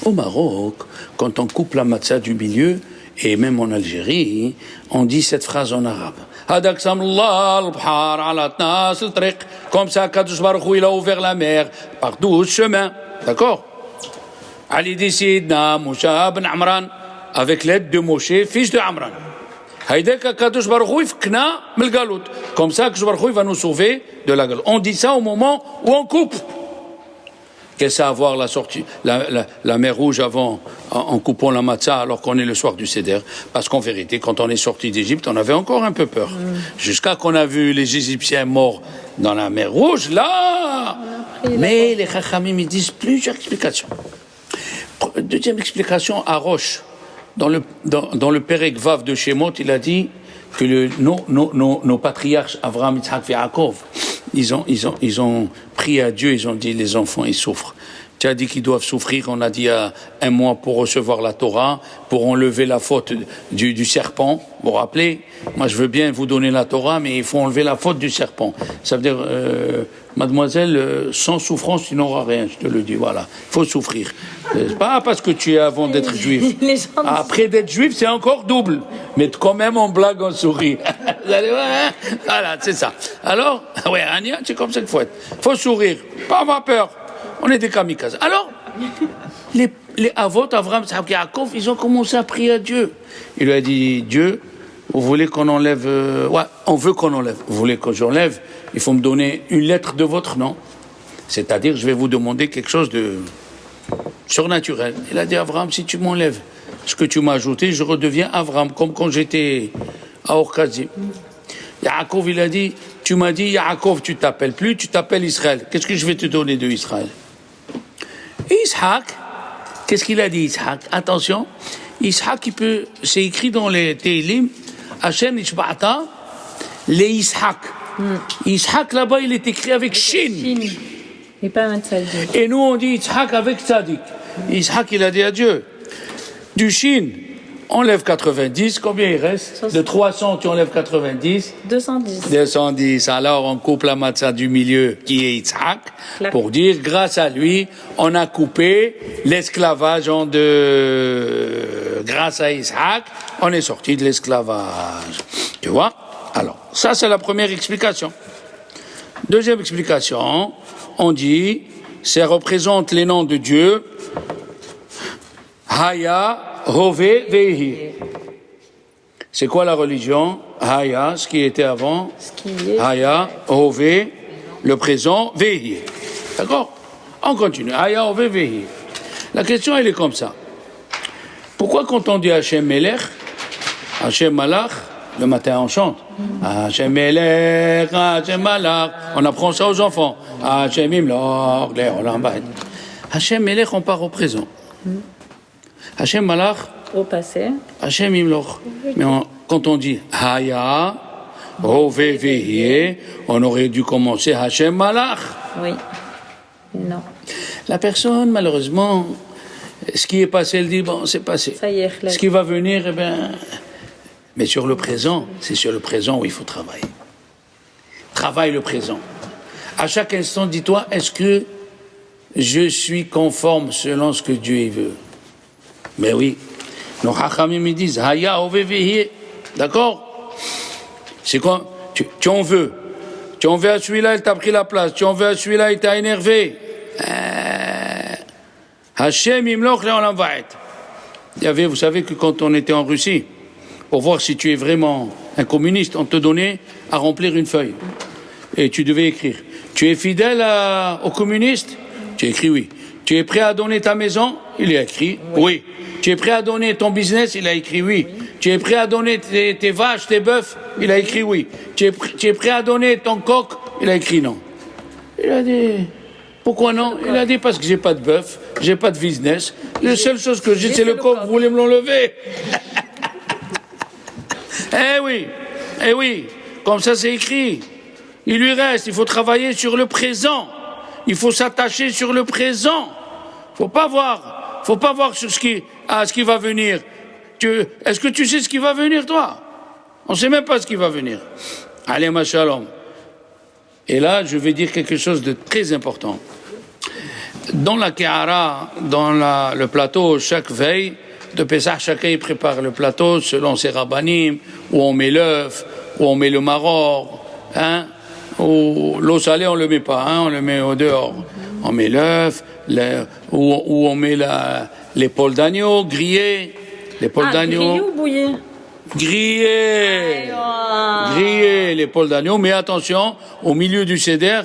Au Maroc, quand on coupe la matzah du milieu, et même en Algérie, on dit cette phrase en arabe. Comme ça, Kadosh Baruch Hu, il a ouvert la mer par 12 chemins, d'accord? Ali Sidna Moshe ben Amran, avec l'aide de Moshe, fils de Amran. Comme ça, Kadosh Baruch Hu va nous sauver de la galoute. On dit ça au moment où on coupe. Qu'est-ce à avoir la mer Rouge avant, en coupant la matzah alors qu'on est le soir du Seder? Parce qu'en vérité, quand on est sorti d'Égypte, on avait encore un peu peur. Jusqu'à qu'on a vu les Égyptiens morts dans la mer Rouge, là. Mais les Chachamim, ils disent plusieurs explications. Deuxième explication, à Roche, dans le Perek Vav de Shemot, il a dit que nos patriarches, Avraham, Yitzhak et Yaakov, ils ont prié à Dieu, ils ont dit les enfants, ils souffrent. Tu as dit qu'ils doivent souffrir, on a dit à un mois pour recevoir la Torah, pour enlever la faute du serpent. Vous vous rappelez? Moi, je veux bien vous donner la Torah, mais il faut enlever la faute du serpent. Ça veut dire, mademoiselle, sans souffrance, tu n'auras rien, je te le dis, voilà. Il faut souffrir. C'est pas parce que tu es avant d'être juif. Après d'être juif, c'est encore double. Mais quand même, on blague, on sourit. Vous allez voir, hein? Voilà, c'est ça. Alors, ouais, Ania, c'est comme ça qu'il faut être. Il faut sourire, pas avoir peur. On est des kamikazes. Alors, les Avot, Avraham, Yitzhak, Yaakov, ils ont commencé à prier à Dieu. Il lui a dit, Dieu, vous voulez qu'on enlève... ouais, on veut qu'on enlève. Vous voulez que j'enlève? Il faut me donner une lettre de votre nom. C'est-à-dire, je vais vous demander quelque chose de surnaturel. Il a dit, Avraham, si tu m'enlèves ce que tu m'as ajouté, je redeviens Avraham, comme quand j'étais à Orkazim. Yaakov, il a dit, tu m'as dit, Yaakov, tu t'appelles plus, tu t'appelles Israël. Qu'est-ce que je vais te donner de Israël? Ishaq, qu'est-ce qu'il a dit, Ishaq? Attention, Ishaq, c'est écrit dans les Tehillim, Hachem Ishba'ata, les Ishaq. Ishaq, là-bas, il est écrit avec Shin.
Et pas un tzadik.
Et nous, on dit Ishaq avec Tzadik. Ishaq, il a dit à Dieu, du Shin, enlève 90, combien il reste? De 300, tu enlèves 90.
210.
210. Alors, on coupe la matzah du milieu, qui est Yitzhak, pour dire, grâce à lui, on a coupé l'esclavage en deux. Grâce à Yitzhak, on est sorti de l'esclavage. Tu vois? Alors, ça, c'est la première explication. Deuxième explication, on dit, ça représente les noms de Dieu. Haya, Hové, Vehi. C'est quoi la religion? Haya, ce qui était avant.
Ce qui est.
Haya, Hové, le présent, Vehi. D'accord? On continue. Haya, Hové, Vehi. La question, elle est comme ça. Pourquoi quand on dit Hachem Melech, Hachem Malach, le matin on chante Hachem Melech, Hachem Malach, on apprend ça aux enfants. Hachem Imlor, Leolam Ba'ed. Hachem Melech, on part au présent. Hachem Malach,
Au passé.
Hachem Imlor. Mais quand on dit Haya, Hové, Vehi, on aurait dû commencer Hachem Malach.
Oui. Non.
La personne, malheureusement, ce qui est passé, elle dit, bon, c'est passé.
Ça y est,
ce qui va venir, eh bien... Mais sur le présent, c'est sur le présent où il faut travailler. Travaille le présent. À chaque instant, dis-toi, est-ce que je suis conforme selon ce que Dieu veut? Mais oui. Nos Chachamim me disent, Haya, Hové, Vehi. D'accord? C'est quoi? Tu en veux. Tu en veux à celui-là, il t'a pris la place. Tu en veux à celui-là, il t'a énervé. Hachem Imloch Leolam Ba'ed. Il y avait, vous savez que quand on était en Russie, pour voir si tu es vraiment un communiste, on te donnait à remplir une feuille. Et tu devais écrire. Tu es fidèle aux communistes? Tu écris oui. Tu es prêt à donner ta maison? Il a écrit oui. Tu es prêt à donner ton business? Il a écrit oui. Tu es prêt à donner tes vaches, tes bœufs? Il a écrit oui. Tu es prêt à donner ton coq? Il a écrit non. Il a dit... Pourquoi non? Il a dit parce que j'ai pas de bœuf, j'ai pas de business. La seule chose que j'ai, c'est le coq. Vous voulez me l'enlever? Eh oui, comme ça c'est écrit. Il lui reste, il faut travailler sur le présent. Il faut s'attacher sur le présent. Faut pas voir sur ce qui va venir. Est-ce que tu sais ce qui va venir, toi? On sait même pas ce qui va venir. Allez, ma shalom. Et là, je vais dire quelque chose de très important. Dans la Kehara, dans le plateau, chaque veille de Pessah, chacun prépare le plateau selon ses rabbanim, où on met l'œuf, où on met le maror, où l'eau salée, on le met pas, on le met au dehors. On met l'œuf, où on met l'épaule d'agneau grillée, l'épaule d'agneau.
Grillé ou bouillé?
Grillé, l'épaule d'agneau, mais attention, au milieu du seder,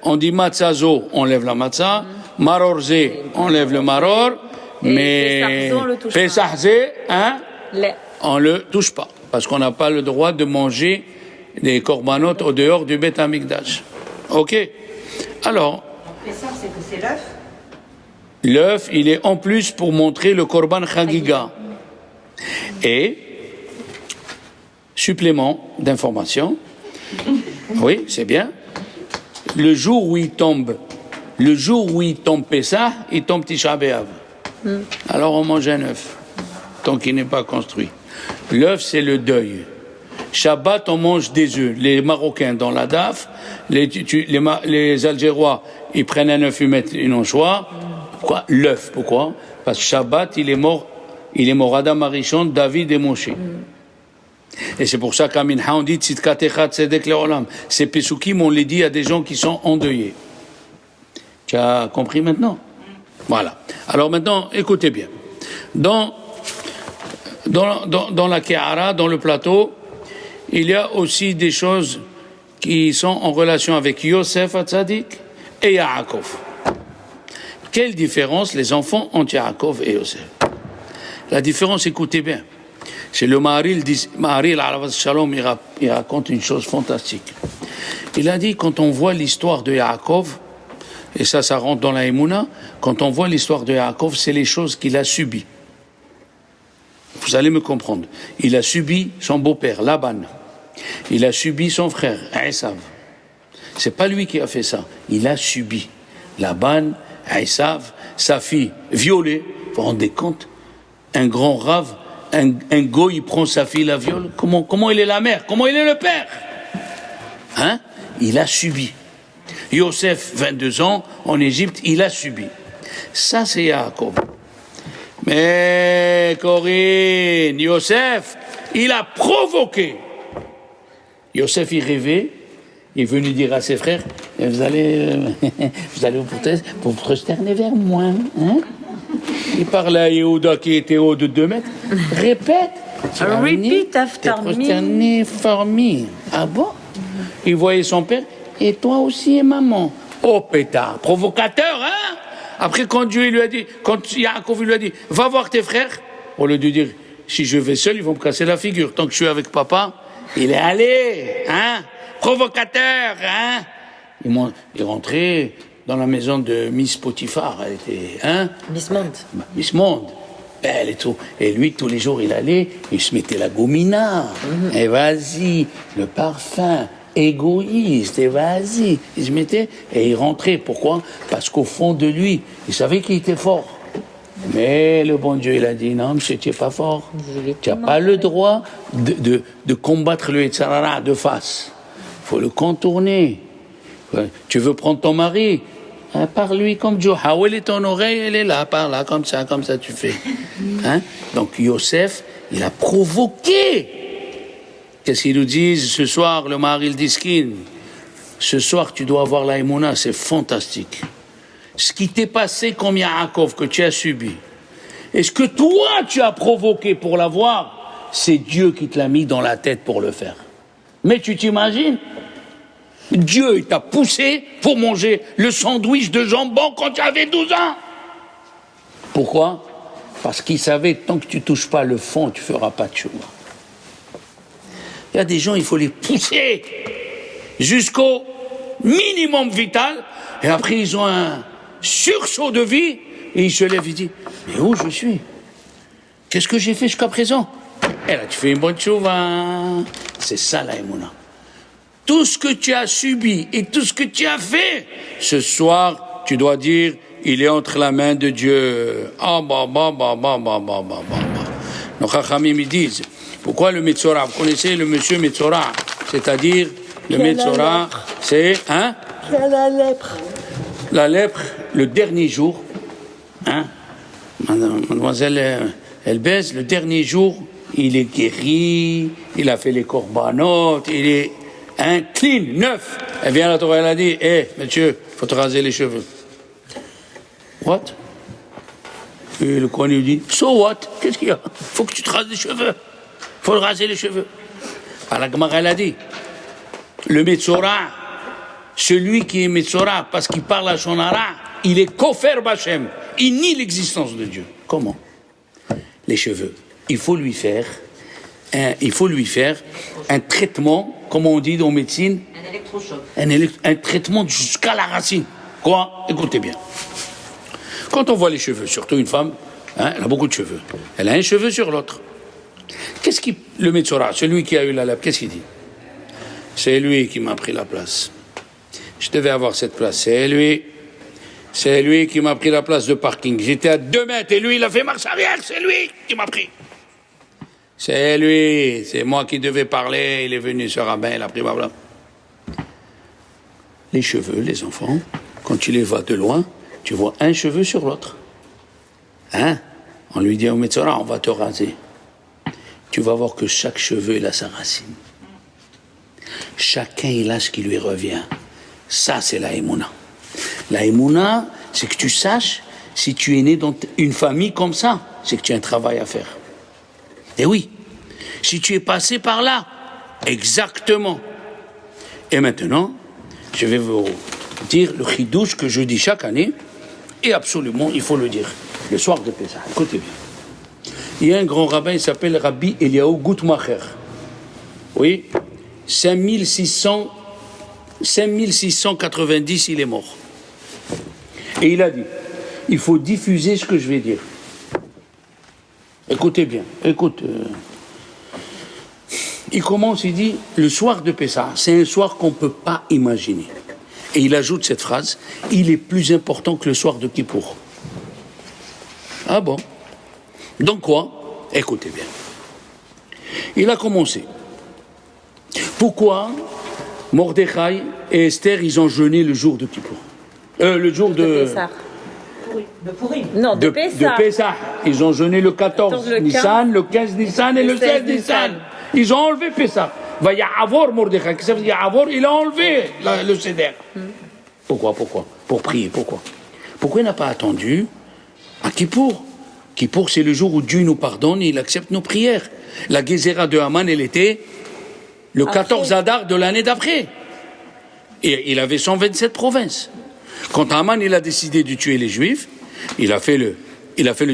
on dit matzazo, on lève la matzah, Maror zé, on lève le maror, mais Pesach zé, hein, on le touche pas, parce qu'on n'a pas le droit de manger des korbanot au dehors du Beth Amikdash. Ok. Alors.
Et ça, c'est que c'est l'œuf.
L'œuf, il est en plus pour montrer le korban chagiga. Et supplément d'information. Oui, c'est bien. Le jour où il tombe Pessah, il tombe Tisha B'Av. Alors on mange un œuf, tant qu'il n'est pas construit. L'œuf, c'est le deuil. Shabbat, on mange des œufs. Les Marocains dans la DAF, les Algérois, ils prennent un œuf, ils mettent une anchois. Pourquoi l'œuf? Pourquoi? Parce que Shabbat, il est mort Adam Arishon, David et Moshe. Et c'est pour ça qu'à Minha, on dit Tzidkatecha Tzedek Leolam. Ces Pesukim, on les dit à des gens qui sont endeuillés. Tu as compris maintenant? Voilà. Alors maintenant, écoutez bien. Dans la Kehara, dans le plateau, il y a aussi des choses qui sont en relation avec Yosef Hatzadik et Yaakov. Quelle différence les enfants ont Yaakov et Yosef? La différence, écoutez bien. C'est le Maharil Alav Shalom, il raconte une chose fantastique. Il a dit, quand on voit l'histoire de Yaakov, et ça rentre dans la Emouna, quand on voit l'histoire de Yaakov, c'est les choses qu'il a subies. Vous allez me comprendre. Il a subi son beau-père, Laban. Il a subi son frère, Esav. C'est pas lui qui a fait ça. Il a subi. Laban, Esav, sa fille violée. Vous vous rendez compte? Un grand rave, un go, il prend sa fille, la viole. Comment il est la mère? Comment il est le père? Hein? Il a subi. Yosef, 22 ans, en Égypte, il a subi. Ça, c'est Yaakov. Mais, Corinne, Yosef, il a provoqué. Yosef, il rêvait, il est venu dire à ses frères, vous allez vous prosterner vers moi. Hein? Il parlait à Yehuda qui était haut de 2 mètres. Répète.
Repeat after me.
Prosterné for me. Ah bon? Il voyait son père. Et toi aussi et maman. Oh pétard, provocateur, hein? Après quand Yaakov lui a dit, va voir tes frères, au lieu de dire, si je vais seul, ils vont me casser la figure. Tant que je suis avec papa, il est allé, hein? Provocateur, hein? Il est rentré dans la maison de Miss Potiphar, elle était, hein?
Miss Monde.
Miss Monde. Belle et tout. Et lui, tous les jours, il allait, il se mettait la gomina. Et vas-y, le parfum. Égoïste, et vas-y. Il se mettait et il rentrait. Pourquoi? Parce qu'au fond de lui, il savait qu'il était fort. Mais le bon Dieu, il a dit, non, monsieur, tu n'es pas fort. Tu n'as pas le droit de combattre le Yetzirara de face. Il faut le contourner. Tu veux prendre ton mari? Parle-lui comme Dieu. Où est ton oreille? Elle est là, par là, comme ça tu fais. Hein? Donc Yosef, il a provoqué. Qu'est-ce qu'ils nous disent ce soir, le Maharil Diskin? Ce soir, tu dois avoir la Emouna, c'est fantastique. Ce qui t'est passé comme Yaakov, que tu as subi, et ce que toi, tu as provoqué pour l'avoir, c'est Dieu qui te l'a mis dans la tête pour le faire. Mais tu t'imagines? Dieu, il t'a poussé pour manger le sandwich de jambon quand tu avais 12 ans. Pourquoi? Parce qu'il savait, tant que tu touches pas le fond, tu feras pas de chouva. Il y a des gens, il faut les pousser jusqu'au minimum vital, et après ils ont un sursaut de vie, et ils se lèvent et disent, mais où je suis? Qu'est-ce que j'ai fait jusqu'à présent? Et là, tu fais une bonne chose, hein? C'est ça la Emouna. Tout ce que tu as subi et tout ce que tu as fait, ce soir, tu dois dire, il est entre la main de Dieu. Ah, Nos chachamim, ils disent, pourquoi le Metzora? Vous connaissez le monsieur Metzora? C'est-à-dire, le Metzora, c'est, hein?
La lèpre.
La lèpre, le dernier jour, hein? Mademoiselle, elle baise, le dernier jour, il est guéri, il a fait les corbanotes, il est, clean, neuf. Elle vient à la Torah, elle a dit, monsieur, faut te raser les cheveux. What? Et le coin lui dit, so what? Qu'est-ce qu'il y a? Faut que tu te rases les cheveux. Faut raser les cheveux. À la Gemara, elle a dit, le Metzora, celui qui est Metzora, parce qu'il parle à son ara, il est kofer b'Hashem. Il nie l'existence de Dieu. Comment? Les cheveux. Il faut lui faire un traitement, comme on dit dans médecine,
Un électrochoc.
un traitement jusqu'à la racine. Quoi? Écoutez bien. Quand on voit les cheveux, surtout une femme, elle a beaucoup de cheveux. Elle a un cheveu sur l'autre. Qu'est-ce qui, le Metzora, celui qui a eu la lèpre, qu'est-ce qu'il dit? C'est lui qui m'a pris la place. Je devais avoir cette place. C'est lui qui m'a pris la place de parking. J'étais à 2 mètres et lui, il a fait marche arrière. C'est lui qui m'a pris. C'est lui. C'est moi qui devais parler. Il est venu, ce rabbin, il a pris blabla. Les cheveux, les enfants, quand tu les vois de loin, tu vois un cheveu sur l'autre. Hein? On lui dit au Metzora, on va te raser. Tu vas voir que chaque cheveu, il a sa racine. Chacun, il a ce qui lui revient. Ça, c'est la Emouna. La Emouna, c'est que tu saches, si tu es né dans une famille comme ça, c'est que tu as un travail à faire. Et oui, si tu es passé par là, exactement. Et maintenant, je vais vous dire le chidouche que je dis chaque année, et absolument, il faut le dire, le soir de Pessah. Écoutez bien. Il y a un grand rabbin, il s'appelle Rabbi Eliyahu Gutmacher. Oui, 5690, il est mort. Et il a dit, il faut diffuser ce que je vais dire. Écoutez bien, il commence, il dit, le soir de Pessah, c'est un soir qu'on ne peut pas imaginer. Et il ajoute cette phrase, il est plus important que le soir de Kippour. Ah bon? Donc quoi? Écoutez bien. Il a commencé. Pourquoi Mordechai et Esther, ils ont jeûné le jour de Kippour? Le jour de
Pessah.
De Pourim.
Non, de Pessah.
De Pessah. Ils ont jeûné le 14 Nissan, le 15 Nissan et le 16 Nissan. Ils ont enlevé Pessah. Va y avoir Mordechai. Qu'est-ce que ça veut dire avoir? Il a enlevé le Seder. Pourquoi? Pour prier. Pourquoi il n'a pas attendu à Kippour? Kippour, c'est le jour où Dieu nous pardonne et il accepte nos prières. La Gézéra de Haman, elle était le 14 Adar de l'année d'après. Et il avait 127 provinces. Quand Haman, il a décidé de tuer les Juifs, il a fait le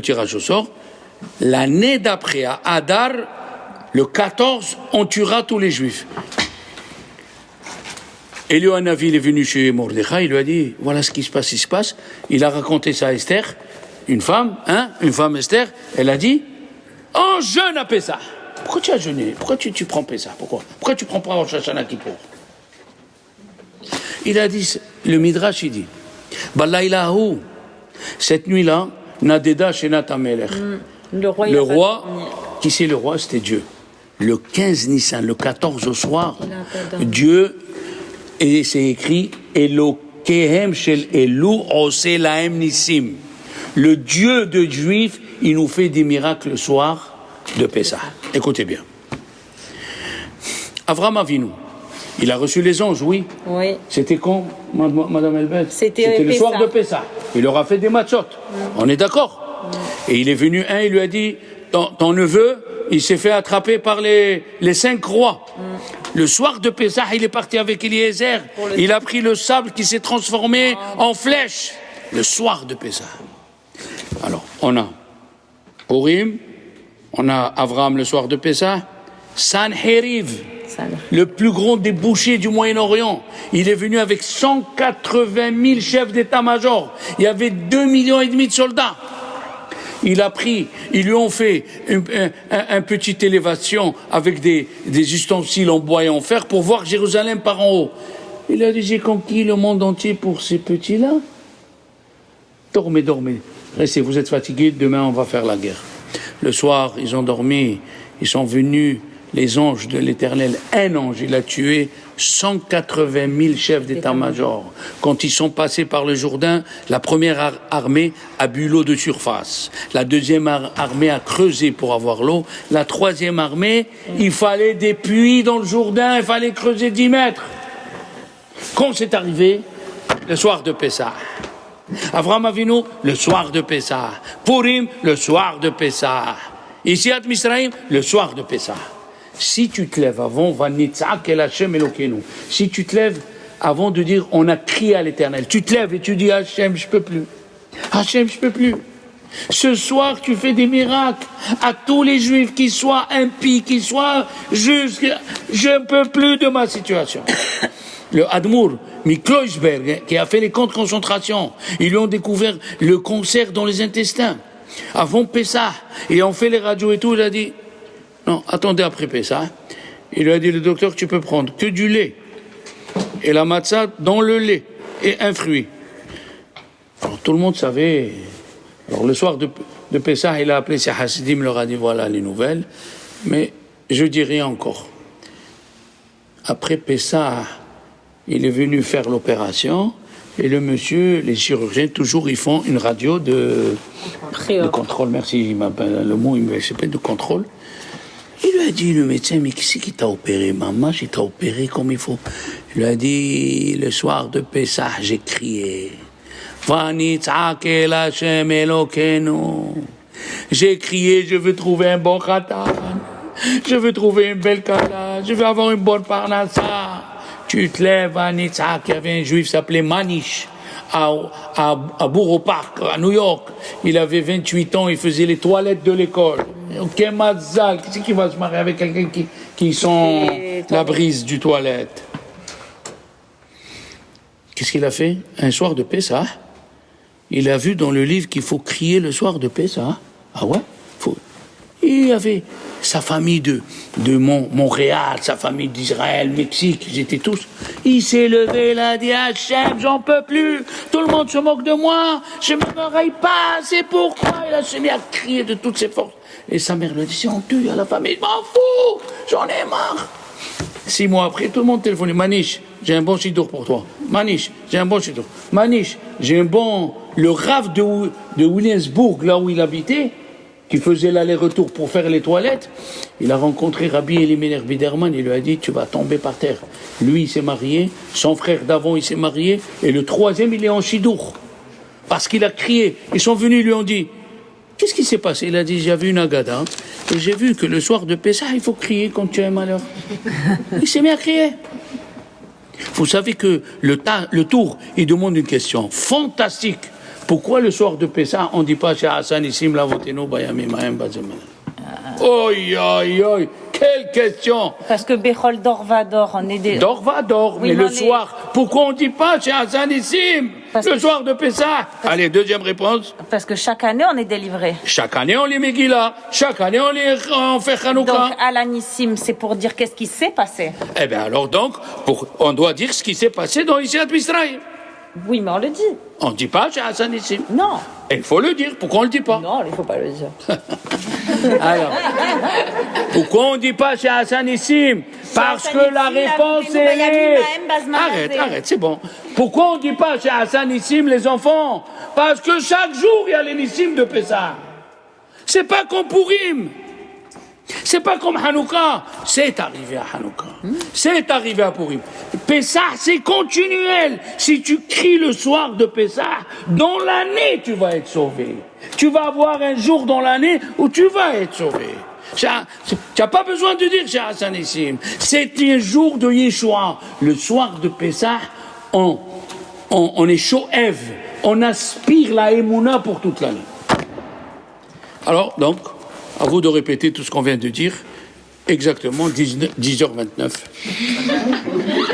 tirage au sort. L'année d'après, à Adar, le 14, on tuera tous les Juifs. Eliyahu Hanavi, il est venu chez Mordechai, il lui a dit, voilà ce qui se passe. Il a raconté ça à Esther. Une femme Esther, elle a dit, on jeûne à Pessah. Pourquoi tu as jeûné? Pourquoi tu prends Pessah? Pourquoi tu prends pas Rosh Hashanah Kippour? Il a dit, le Midrash, il dit, Balaïlahu, cette nuit-là, Nadeda Shenat Amelech. Le roi, qui c'est le roi? C'était Dieu. Le 15 Nissan, le 14 au soir, Dieu, et c'est écrit, Elokehem shel Elu ose lahem nisim. Le Dieu de Juifs, il nous fait des miracles le soir de Pessah. Écoutez bien. Avraham Avinu, il a reçu les anges, oui. C'était quand, Madame Elbeth? C'était le soir de Pessah. Il leur a fait des matzot. On est d'accord? Et il est venu il lui a dit, ton neveu, il s'est fait attraper par les 5 rois. Le soir de Pessah, il est parti avec Eliezer. Il a pris le sable qui s'est transformé en flèche. Le soir de Pessah. Alors, on a Purim, on a Avraham le soir de Pessah, Sanheriv, le plus grand des bouchers du Moyen-Orient. Il est venu avec 180 000 chefs d'état-major. Il y avait 2,5 millions de soldats. Ils lui ont fait une petite élévation avec des ustensiles en bois et en fer pour voir Jérusalem par en haut. Il a dit, j'ai conquis le monde entier pour ces petits-là. Dormez. Restez, vous êtes fatigués, demain on va faire la guerre. Le soir, ils ont dormi, ils sont venus, les anges de l'Éternel. Un ange, il a tué 180 000 chefs d'état-major. Quand ils sont passés par le Jourdain, la première armée a bu l'eau de surface. La deuxième armée a creusé pour avoir l'eau. La troisième armée, il fallait des puits dans le Jourdain, il fallait creuser 10 mètres. Quand c'est arrivé, le soir de Pessah. Avraham Avinu, le soir de Pessah. Purim, le soir de Pessah. Ici à Misraïm, le soir de Pessah. Si tu te lèves avant, va nitzak el Hashem Elokeinu. Si tu te lèves avant de dire on a crié à l'Éternel. Tu te lèves et tu dis Hachem, je peux plus. Hachem, je peux plus. Ce soir, tu fais des miracles à tous les Juifs, qu'ils soient impies, qu'ils soient justes. Je ne peux plus de ma situation. Le Admour Mikloisberg, qui a fait les camps de concentration, ils lui ont découvert le cancer dans les intestins. Avant Pessah, ils ont fait les radios et tout, il a dit, non, attendez après Pessah. Il lui a dit, le docteur, tu peux prendre que du lait et la matzah dans le lait et un fruit. Alors tout le monde savait. Alors le soir de Pessah, il a appelé ses Hasidim, leur a dit, voilà les nouvelles, mais je dis rien encore. Après Pessah, il est venu faire l'opération et le monsieur, les chirurgiens, toujours, ils font une radio de contrôle. Merci, le mot, il s'appelle de contrôle. Il lui a dit, le médecin, mais qui c'est qui t'a opéré? Maman, j'ai t'a opéré comme il faut. Il lui a dit, le soir de Pessah, j'ai crié. J'ai crié, je veux trouver un bon khatan. Je veux trouver une belle kala. Je veux avoir une bonne parnassa. Tu te lèves à Nitzhak, il y avait un juif qui s'appelait Manish, à Borough Park, à New York. Il avait 28 ans, il faisait les toilettes de l'école. Ok, Mazzal, qui c'est qui va se marier avec quelqu'un qui sent la brise du toilette? Qu'est-ce qu'il a fait? Un soir de Pessah, il a vu dans le livre qu'il faut crier le soir de Pessah. Ah ouais? Il y avait sa famille de Montréal, sa famille d'Israël, Mexique, ils étaient tous. Il s'est levé, il a dit Hachem, j'en peux plus, tout le monde se moque de moi, je ne me réveille pas, c'est pourquoi. Il s'est mis à crier de toutes ses forces. Et sa mère lui a dit c'est honteux à la famille, je m'en fous, j'en ai marre. 6 mois après, tout le monde téléphonait. Manish, j'ai un bon chidour pour toi. Manish, j'ai un bon chidour. Manish, j'ai un bon. Le Rav de Williamsburg, là où il habitait, qui faisait l'aller-retour pour faire les toilettes, il a rencontré Rabbi Elimelech Biderman, il lui a dit tu vas tomber par terre. Lui il s'est marié, son frère d'avant il s'est marié, et le troisième il est en chidour. Parce qu'il a crié. Ils sont venus, ils lui ont dit qu'est-ce qui s'est passé? Il a dit j'ai vu une agada, et j'ai vu que le soir de Pessah, il faut crier quand tu as un malheur. Il s'est mis à crier. Vous savez que le tour, il demande une question fantastique. Pourquoi le soir de Pessah, on ne dit pas chez Hassan Issim Lavoteno Bayami Mahem Bazemen? Oi, oi, oi, quelle question!
Parce que Bechol Dorvador, on est des.
Dorvador, oui, mais le soir, pourquoi on ne dit pas chez Hassan Issim le soir de Pessah? Allez, deuxième réponse.
Parce que chaque année, on est délivré.
Chaque année, on lit Megillah. Chaque année, on fait Hanouka.
Donc, Alanissim, c'est pour dire qu'est-ce qui s'est passé.
Eh bien, alors donc, on doit dire ce qui s'est passé dans Yisraël Israël.
Oui, mais on le dit.
On ne dit pas chez Hassan Issim.
Non.
Il faut le dire. Pourquoi on ne le dit pas?
Non, il ne faut pas le dire.
Alors, pourquoi on ne dit pas chez Hassan Issim? Parce que la réponse est... Arrête, c'est bon. Pourquoi on ne dit pas chez Hassan Issim les enfants? Parce que chaque jour, il y a les Nissim de Pessah. C'est pas comme Purim. C'est pas comme Hanouka. C'est arrivé à Hanouka. C'est arrivé à Purim. Pessah, c'est continuel. Si tu cries le soir de Pessah, dans l'année, tu vas être sauvé. Tu vas avoir un jour dans l'année où tu vas être sauvé. Tu n'as pas besoin de dire chez Hassan Issim. C'est un jour de Yeshua. Le soir de Pessah, on est shoev. On aspire la émouna pour toute l'année. Alors, donc, à vous de répéter tout ce qu'on vient de dire, exactement 10h29.